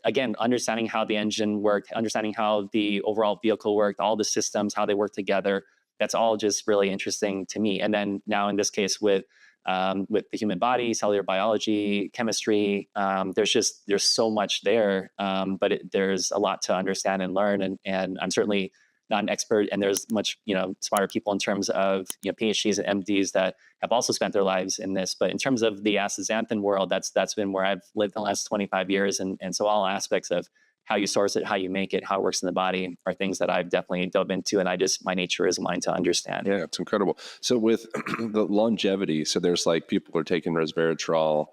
again, understanding how the engine worked, understanding how the overall vehicle worked, all the systems, how they work together. That's all just really interesting to me. And then now in this case with the human body, cellular biology, chemistry, there's so much there, but there's a lot to understand and learn. And I'm certainly not an expert, and there's much smarter people in terms of PhDs and MDs that have also spent their lives in this. But in terms of the astaxanthin world, that's been where I've lived the last 25 years, and so all aspects of how you source it, how you make it, how it works in the body are things that I've definitely dove into, and my nature is mine to understand. Yeah, it's incredible. So with the longevity, so there's like people are taking resveratrol.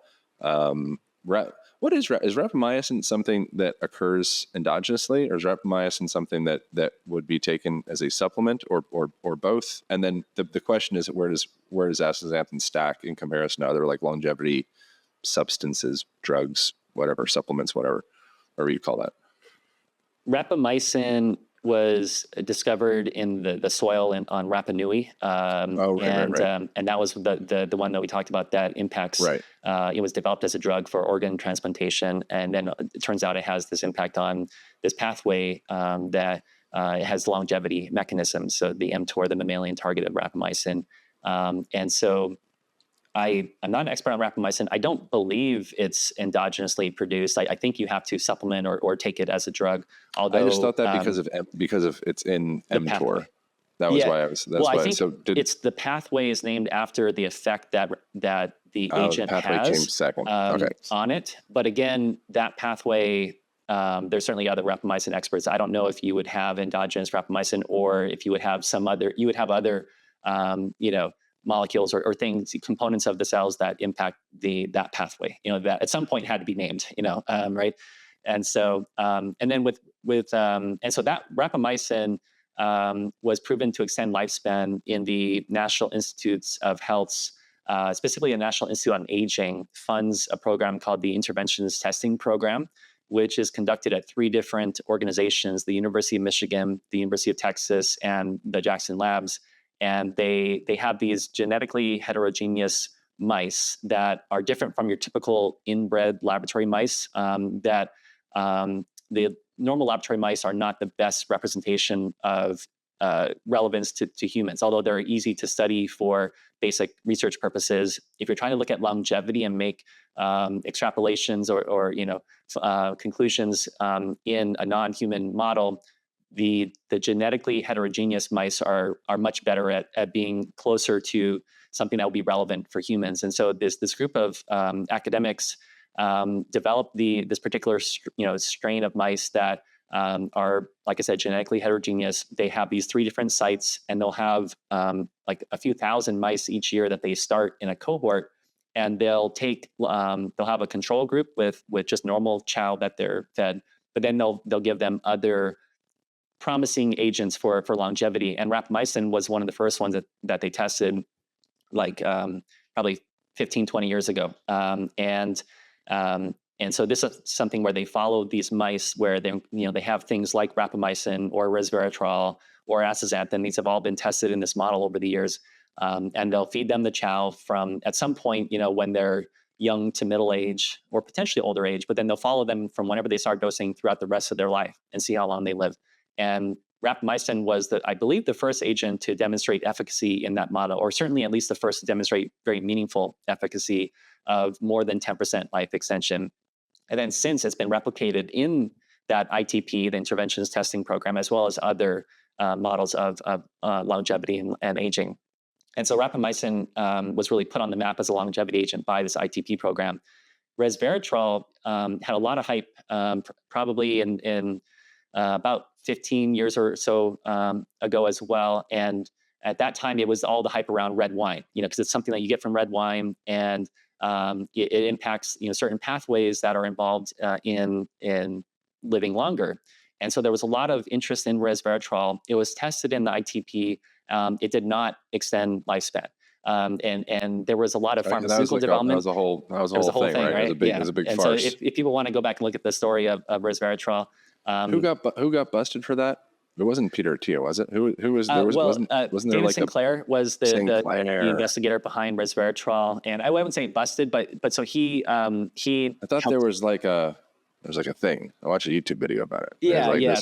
What is rapamycin something that occurs endogenously, or is rapamycin something that would be taken as a supplement, or both? And then the question is, where does astaxanthin stack in comparison to other like longevity substances, drugs, whatever, supplements, whatever you call that? Rapamycin was discovered in the soil on Rapa Nui, and that was the one that we talked about that impacts. Right. It was developed as a drug for organ transplantation, and then it turns out it has this impact on this pathway that it has longevity mechanisms. So the mTOR, the mammalian target of rapamycin, and so I'm not an expert on rapamycin. I don't believe it's endogenously produced. I think you have to supplement or take it as a drug. Although I just thought that because of it's in mTOR. Pathway. That was why I was. That's why. I think so it's the pathway is named after the effect that the agent pathway has came second. Okay. on it. But again, that pathway. There's certainly other rapamycin experts. I don't know if you would have endogenous rapamycin or if you would have other molecules or things, components of the cells that impact that pathway, that at some point had to be named, right? And so, and then and so that rapamycin was proven to extend lifespan in the National Institutes of Health's, specifically the National Institute on Aging funds a program called the Interventions Testing Program, which is conducted at 3 different organizations: the University of Michigan, the University of Texas, and the Jackson Labs. And they have these genetically heterogeneous mice that are different from your typical inbred laboratory mice. That the normal laboratory mice are not the best representation of relevance to humans, although they're easy to study for basic research purposes. If you're trying to look at longevity and make extrapolations or conclusions in a non-human model, the genetically heterogeneous mice are much better at being closer to something that will be relevant for humans. And so this group of academics developed this particular strain of mice that are, like I said, genetically heterogeneous. They have these 3 different sites, and they'll have like a few thousand mice each year that they start in a cohort. And they'll have a control group with just normal chow that they're fed, but then they'll give them other promising agents for longevity. And rapamycin was one of the first ones that they tested, like probably 15, 20 years ago. And so this is something where they follow these mice where they have things like rapamycin or resveratrol or astaxanthin. These have all been tested in this model over the years. And they'll feed them the chow from at some point, when they're young to middle age or potentially older age, but then they'll follow them from whenever they start dosing throughout the rest of their life and see how long they live. And rapamycin was, I believe, the first agent to demonstrate efficacy in that model, or certainly at least the first to demonstrate very meaningful efficacy of more than 10% life extension. And then since it's been replicated in that ITP, the interventions testing program, as well as other models of longevity and aging. And so rapamycin was really put on the map as a longevity agent by this ITP program. Resveratrol had a lot of hype, probably in about 15 years or so ago as well. And at that time, it was all the hype around red wine, because it's something that you get from red wine, and it impacts certain pathways that are involved in living longer. And so there was a lot of interest in resveratrol. It was tested in the ITP. It did not extend lifespan. And there was a lot of pharmaceutical development. That was a whole thing, right? Right? It was a big and farce. So if people want to go back and look at the story of resveratrol, who got busted for that? It wasn't Peter Attia, was it? Who was there? Wasn't there David like Sinclair was the Sinclair. investigator behind resveratrol, and I wouldn't say busted, but so he I thought there was like a thing. I watched a YouTube video about it. Yeah.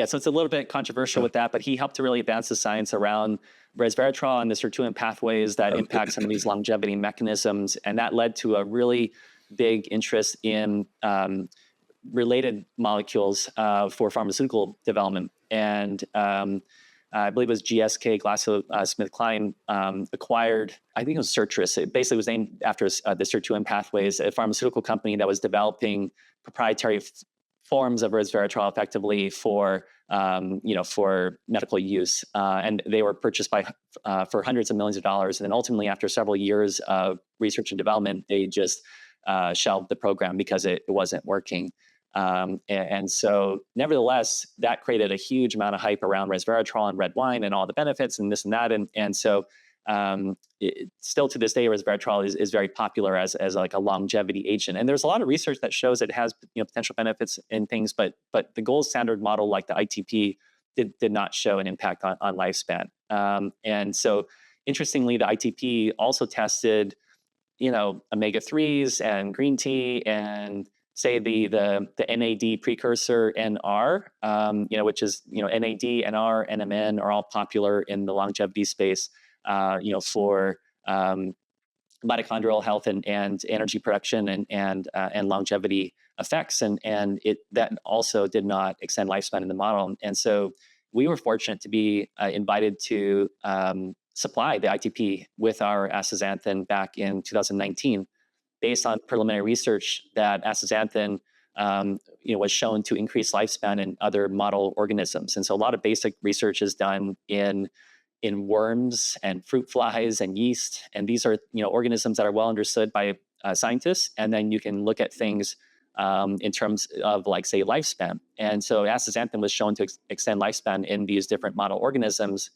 So it's a little bit controversial with that, but he helped to really advance the science around resveratrol and the sirtuin pathways that impact some of these longevity mechanisms, and that led to a really big interest in related molecules for pharmaceutical development. And I believe it was GSK, GlaxoSmithKline, acquired, I think it was Sirtris. It basically was named after the sirtuin pathways, a pharmaceutical company that was developing proprietary forms of resveratrol effectively for medical use. And they were purchased for hundreds of millions of dollars. And then ultimately, after several years of research and development, they just shelved the program because it wasn't working. And so nevertheless, that created a huge amount of hype around resveratrol and red wine and all the benefits and this and that. And so still to this day, resveratrol is very popular as like a longevity agent. And there's a lot of research that shows it has potential benefits in things, but the gold standard model like the ITP did not show an impact on lifespan. And so interestingly, the ITP also tested omega-3s and green tea and say the NAD precursor NR, which is NAD, NR, NMN are all popular in the longevity space, for mitochondrial health and energy production and longevity effects, and it that also did not extend lifespan in the model. And so we were fortunate to be invited to supply the ITP with our astaxanthin back in 2019. Based on preliminary research that astaxanthin, was shown to increase lifespan in other model organisms. And so a lot of basic research is done in worms and fruit flies and yeast. And these are, organisms that are well understood by scientists. And then you can look at things in terms of like, say, lifespan. And so astaxanthin was shown to extend lifespan in these different model organisms.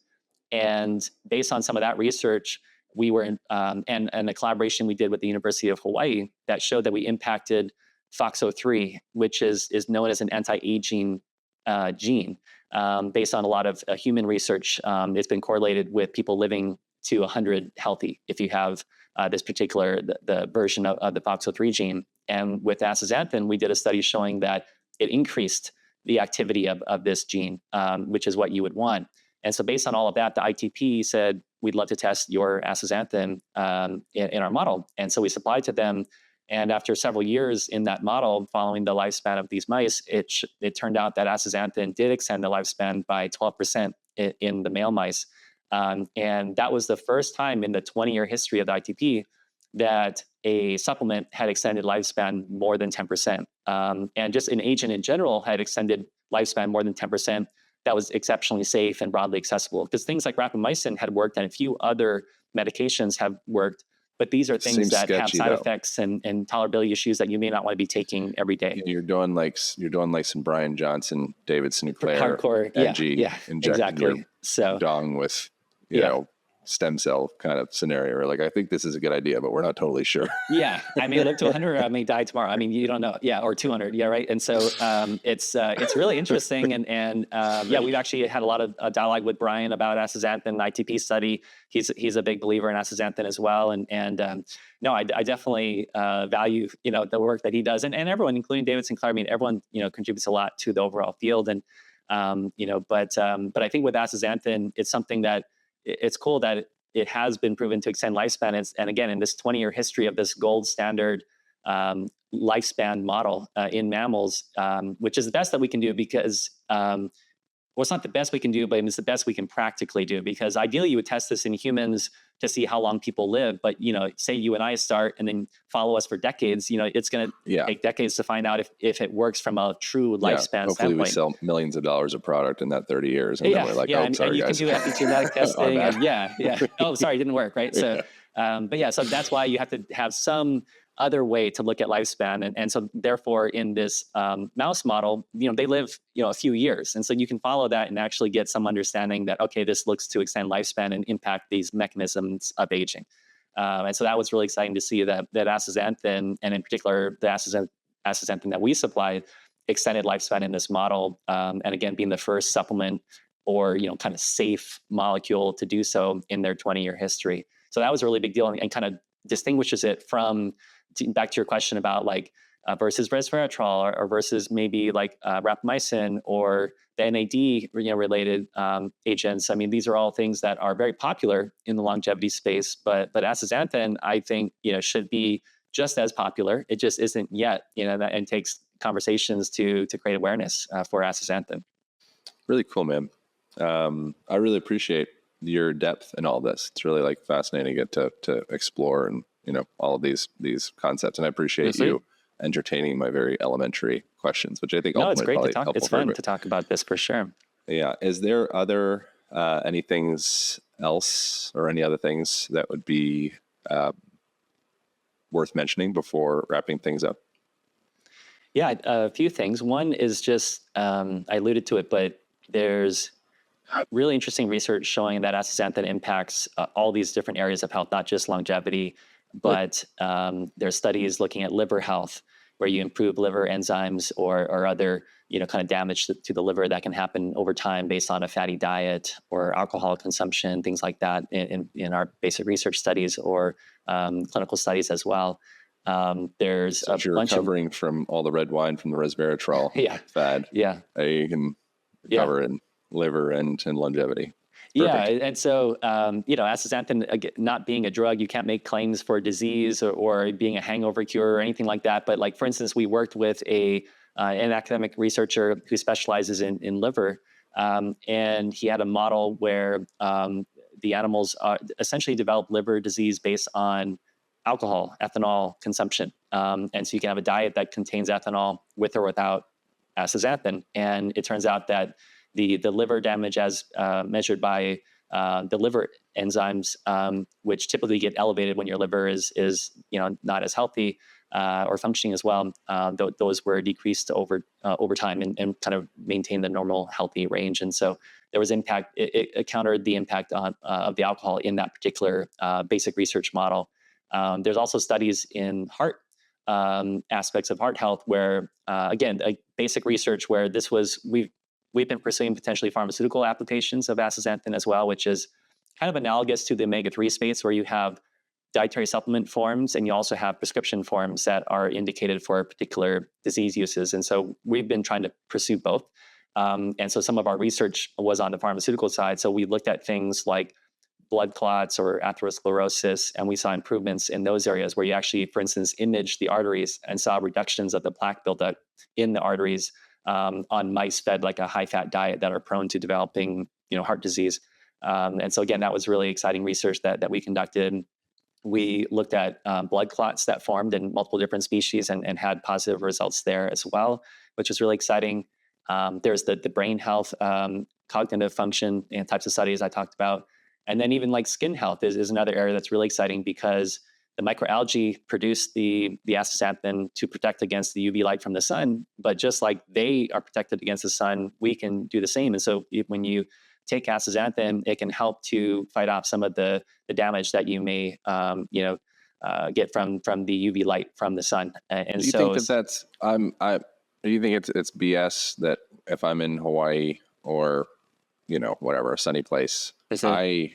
And based on some of that research, we were in, and a collaboration we did with the University of Hawaii that showed that we impacted FOXO3, which is known as an anti-aging gene. Based on a lot of human research, it's been correlated with people living to 100 healthy if you have this particular the version of the FOXO3 gene. And with astaxanthin, we did a study showing that it increased the activity of this gene, which is what you would want. And so based on all of that, the ITP said, we'd love to test your astaxanthin in our model. And so we supplied to them. And after several years in that model, following the lifespan of these mice, it turned out that astaxanthin did extend the lifespan by 12% in the male mice. And that was the first time in the 20-year history of the ITP that a supplement had extended lifespan more than 10%. And just an agent in general had extended lifespan more than 10%. That was exceptionally safe and broadly accessible, because things like rapamycin had worked and a few other medications have worked, but these are things that have side effects and tolerability issues that you may not want to be taking every day. You're doing like some Brian Johnson, David Sinclair, hardcore, injecting exactly. Your dong with you know, stem cell kind of scenario, or like, I think this is a good idea, but we're not totally sure. Yeah. I may live to 100 or I may die tomorrow. I mean, you don't know. Yeah. Or 200. Yeah. Right. And so it's really interesting. And we've actually had a lot of dialogue with Brian about astaxanthin, the ITP study. He's a big believer in astaxanthin as well. No, I definitely value, the work that he does, and everyone, including David Sinclair. I mean, everyone, contributes a lot to the overall field. And, but I think with astaxanthin, it's something that it's cool that it has been proven to extend lifespan. And again, in this 20-year history of this gold standard lifespan model in mammals, which is the best that we can do because well, it's not the best we can do, but it's the best we can practically do, because ideally you would test this in humans to see how long people live. But, say you and I start and then follow us for decades, it's going to take decades to find out if it works from a true lifespan Hopefully standpoint. we sell millions of dollars of product in that 30 years. And then we're like, and sorry, you guys. can do epigenetic testing. And oh, sorry, it didn't work. Right. So, so that's why you have to have some other way to look at lifespan. And so therefore in this mouse model, they live, a few years. And so you can follow that and actually get some understanding that, okay, this looks to extend lifespan and impact these mechanisms of aging. And so that was really exciting to see that astaxanthin, and in particular, the astaxanthin that we supplied, extended lifespan in this model. And again, being the first supplement or, kind of safe molecule to do so in their 20-year history. So that was a really big deal, and kind of distinguishes it from, back to your question about like versus resveratrol or versus maybe like rapamycin or the NAD related agents. I mean, these are all things that are very popular in the longevity space, but astaxanthin, I think, should be just as popular. It just isn't yet, and takes conversations to create awareness for astaxanthin. Really cool, man. I really appreciate your depth in all this. It's really like fascinating to get to explore and all of these concepts. And I appreciate you entertaining my very elementary questions, which I think it's great to talk. It's fun to talk about this for sure. Yeah. Is there other anything else or any other things that would be worth mentioning before wrapping things up? Yeah, a few things. One is just I alluded to it, but there's really interesting research showing that astaxanthin impacts all these different areas of health, not just longevity, but there's studies looking at liver health, where you improve liver enzymes or other, kind of damage to the liver that can happen over time based on a fatty diet or alcohol consumption, things like that in our basic research studies or clinical studies as well. There's so you're recovering from all the red wine from the resveratrol fad. Yeah. You can recover in liver and longevity. Perfect. Yeah, and so astaxanthin, not being a drug, you can't make claims for disease or being a hangover cure or anything like that. But like, for instance, we worked with an academic researcher who specializes in liver, and he had a model where the animals essentially develop liver disease based on alcohol, ethanol consumption. And so you can have a diet that contains ethanol with or without astaxanthin, and it turns out that the liver damage as measured by the liver enzymes, which typically get elevated when your liver is not as healthy or functioning as well, those were decreased over time and kind of maintained the normal healthy range. And so there was impact. It countered the impact of the alcohol in that particular basic research model. There's also studies in heart aspects of heart health where, again, a basic research where we've been pursuing potentially pharmaceutical applications of astaxanthin as well, which is kind of analogous to the omega-3 space, where you have dietary supplement forms and you also have prescription forms that are indicated for particular disease uses. And so we've been trying to pursue both. And so some of our research was on the pharmaceutical side. So we looked at things like blood clots or atherosclerosis, and we saw improvements in those areas where you actually, for instance, imaged the arteries and saw reductions of the plaque buildup in the arteries on mice fed like a high-fat diet that are prone to developing, heart disease. And so again, that was really exciting research that we conducted. We looked at blood clots that formed in multiple different species and had positive results there as well, which was really exciting. There's the brain health, cognitive function, and types of studies I talked about. And then even like skin health is another area that's really exciting, because the microalgae produce the astaxanthin to protect against the UV light from the sun. But just like they are protected against the sun, we can do the same. And so when you take astaxanthin, it can help to fight off some of the damage that you may get from the UV light from the sun. And do you think that's do you think it's BS that if I'm in Hawaii or whatever, a sunny place, I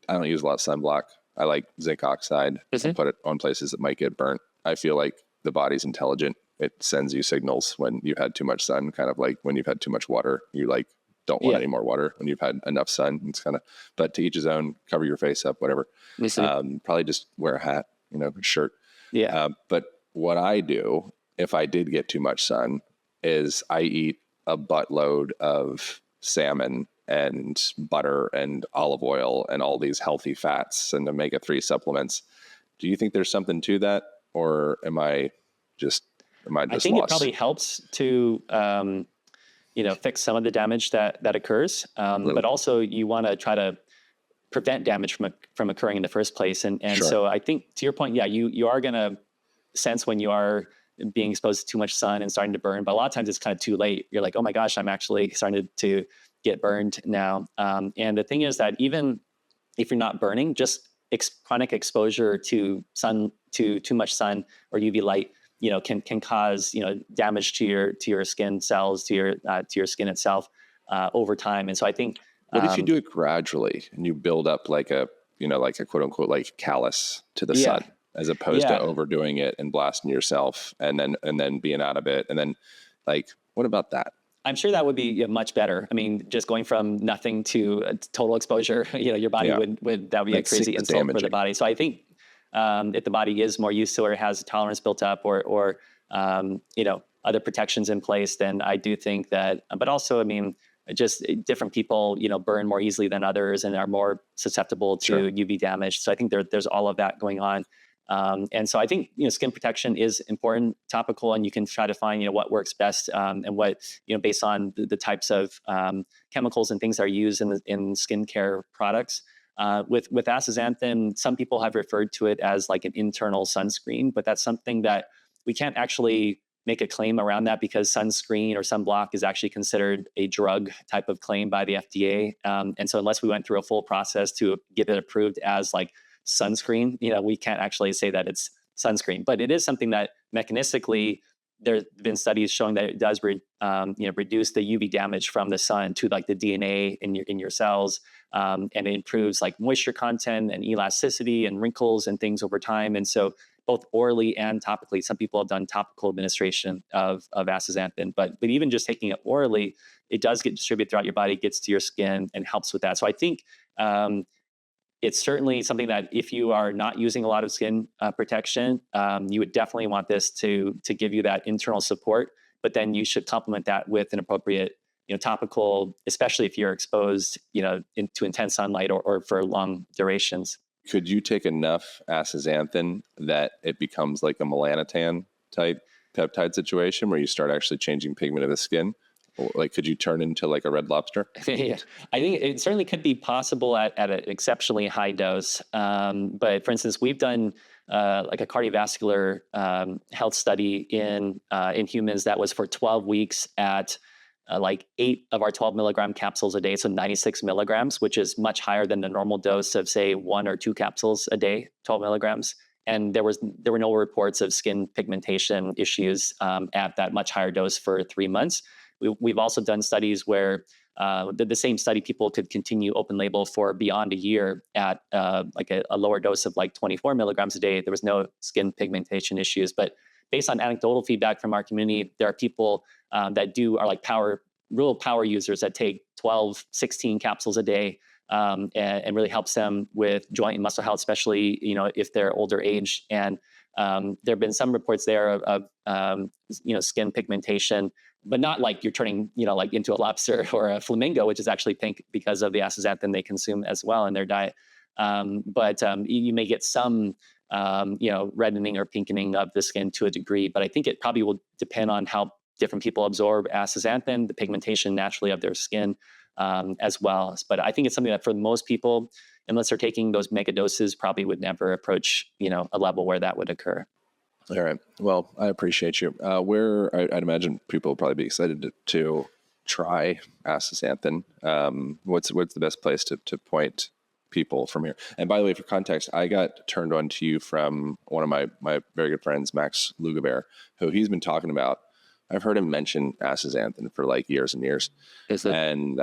don't use a lot of sunblock. I like zinc oxide and put it on places that might get burnt. I feel like the body's intelligent. It sends you signals when you've had too much sun, kind of like when you've had too much water. You like don't want any more water when you've had enough sun. It's kind of, but to each his own. Cover your face up, whatever. Probably just wear a hat, shirt. Yeah. But what I do if I did get too much sun is I eat a buttload of salmon and butter and olive oil and all these healthy fats and omega-3 supplements. Do you think there's something to that, or just I think it probably lost? helps to fix some of the damage that occurs, Really? but also you want to try to prevent damage from occurring in the first place. And Sure. so I think, to your point, yeah, you are going to sense when you are being exposed to too much sun and starting to burn, but a lot of times it's kind of too late. You're like, oh my gosh, I'm actually starting to get burned now. And the thing is that even if you're not burning, just chronic exposure to too much sun or UV light, can cause damage to your skin cells, to your skin itself over time. And so I think, what if you do it gradually and you build up like a quote unquote like callus to the sun, as opposed to overdoing it and blasting yourself and then being out of it, and then like, what about that? I'm sure that would be much better. I mean, just going from nothing to total exposure, your body would that would be a crazy insult for the body. So I think if the body is more used to it or has a tolerance built up or other protections in place, then I do think that, but also, I mean, just different people, burn more easily than others and are more susceptible to UV damage. So I think there's all of that going on. And so I think, skin protection is important, topical, and you can try to find, what works best and what, based on the types of chemicals and things that are used in skincare products. With astaxanthin, some people have referred to it as like an internal sunscreen, but that's something that we can't actually make a claim around that, because sunscreen or sunblock is actually considered a drug type of claim by the FDA. And so unless we went through a full process to get it approved as like sunscreen, we can't actually say that it's sunscreen. But it is something that mechanistically, there's been studies showing that it does reduce the UV damage from the sun to like the DNA in your cells, and it improves like moisture content and elasticity and wrinkles and things over time. And so both orally and topically, some people have done topical administration of astaxanthin, but even just taking it orally, it does get distributed throughout your body, gets to your skin, and helps with that. So I think it's certainly something that if you are not using a lot of skin protection, you would definitely want this to give you that internal support. But then you should complement that with an appropriate, topical, especially if you're exposed, to intense sunlight or for long durations. Could you take enough astaxanthin that it becomes like a melanotan type peptide situation where you start actually changing pigment of the skin? Or like, could you turn into like a red lobster? Yeah, I think it certainly could be possible at an exceptionally high dose. But for instance, we've done like a cardiovascular health study in humans that was for 12 weeks at like 8 of our 12 milligram capsules a day, so 96 milligrams, which is much higher than the normal dose of say 1 or 2 capsules a day, 12 milligrams. And there were no reports of skin pigmentation issues at that much higher dose for 3 months. We've also done studies where the same study, people could continue open label for beyond a year at like a lower dose of like 24 milligrams a day. There was no skin pigmentation issues. But based on anecdotal feedback from our community, there are people that are like real power users that take 12, 16 capsules a day, and really helps them with joint and muscle health, especially, if they're older age. And there have been some reports there of skin pigmentation, but not like you're turning, like into a lobster or a flamingo, which is actually pink because of the astaxanthin they consume as well in their diet. But you may get some, reddening or pinkening of the skin to a degree, but I think it probably will depend on how different people absorb astaxanthin, the pigmentation naturally of their skin, as well. But I think it's something that for most people, unless they're taking those mega doses, probably would never approach, a level where that would occur. All right. Well, I appreciate you. I'd imagine people will probably be excited to try astaxanthin. What's the best place to point people from here? And by the way, for context, I got turned on to you from one of my very good friends, Max Lugavere, who he's been talking about. I've heard him mention astaxanthin for like years and years. And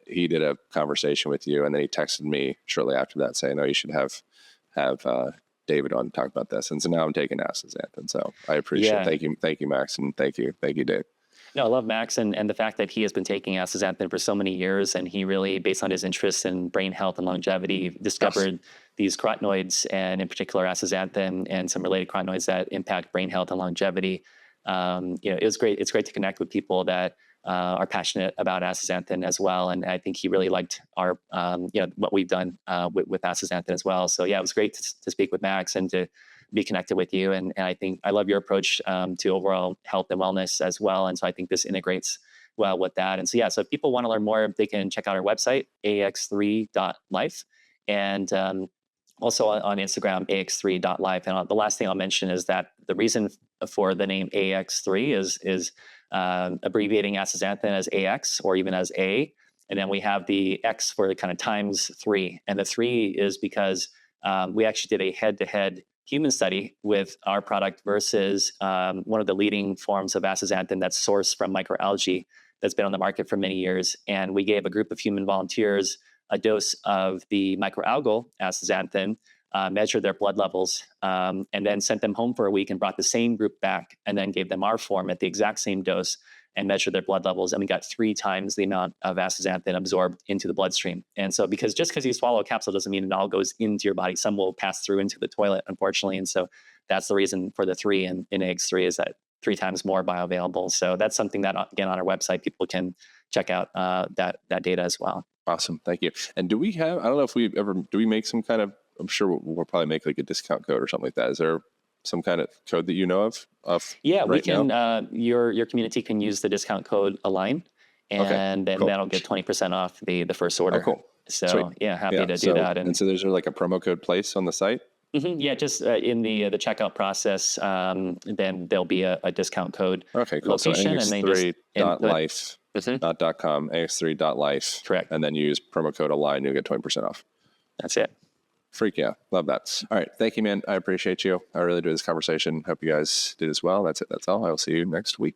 he did a conversation with you, and then he texted me shortly after that saying, "Oh, you should have David on to talk about this." And so now I'm taking astaxanthin. So I appreciate it. Thank you, Max, and thank you, Dave. No, I love Max and the fact that he has been taking astaxanthin for so many years, and he really, based on his interest in brain health and longevity, discovered these carotenoids, and in particular astaxanthin and some related carotenoids that impact brain health and longevity. It was great. It's great to connect with people that are passionate about astaxanthin as well. And I think he really liked our, what we've done with astaxanthin as well. So yeah, it was great to speak with Max and to be connected with you. And I think I love your approach to overall health and wellness as well. And so I think this integrates well with that. And so, yeah, so if people want to learn more, they can check out our website, AX3.life. And also on Instagram, AX3.life. And the last thing I'll mention is that the reason for the name AX3 is abbreviating astaxanthin as AX or even as A. And then we have the X for the kind of times 3. And the 3 is because we actually did a head-to-head human study with our product versus one of the leading forms of astaxanthin that's sourced from microalgae that's been on the market for many years. And we gave a group of human volunteers a dose of the microalgal astaxanthin, measured their blood levels, and then sent them home for a week and brought the same group back and then gave them our form at the exact same dose and measured their blood levels. And we got 3 times the amount of astaxanthin absorbed into the bloodstream. And so because you swallow a capsule doesn't mean it all goes into your body. Some will pass through into the toilet, unfortunately. And so that's the reason for the 3 in AX3 is that 3 times more bioavailable. So that's something that, again, on our website, people can check out that data as well. Awesome. Thank you. And do we have, I don't know if do we make some kind of, I'm sure we'll probably make like a discount code or something like that. Is there some kind of code that you know of? Yeah, right we can, now? Your community can use the discount code ALIGN, and then that'll get 20% off the first order. Oh, cool. So Sweet. Yeah, happy to do that. And so there's like a promo code place on the site? Yeah, just in the checkout process, then there'll be a discount code. Okay, cool. Location, So AX3.life, not .com, AX3.life. Correct. And then you use promo code ALIGN, you'll get 20% off. That's it. Freak yeah. Love that. All right. Thank you, man. I appreciate you. I really do this conversation. Hope you guys did as well. That's it. That's all. I will see you next week.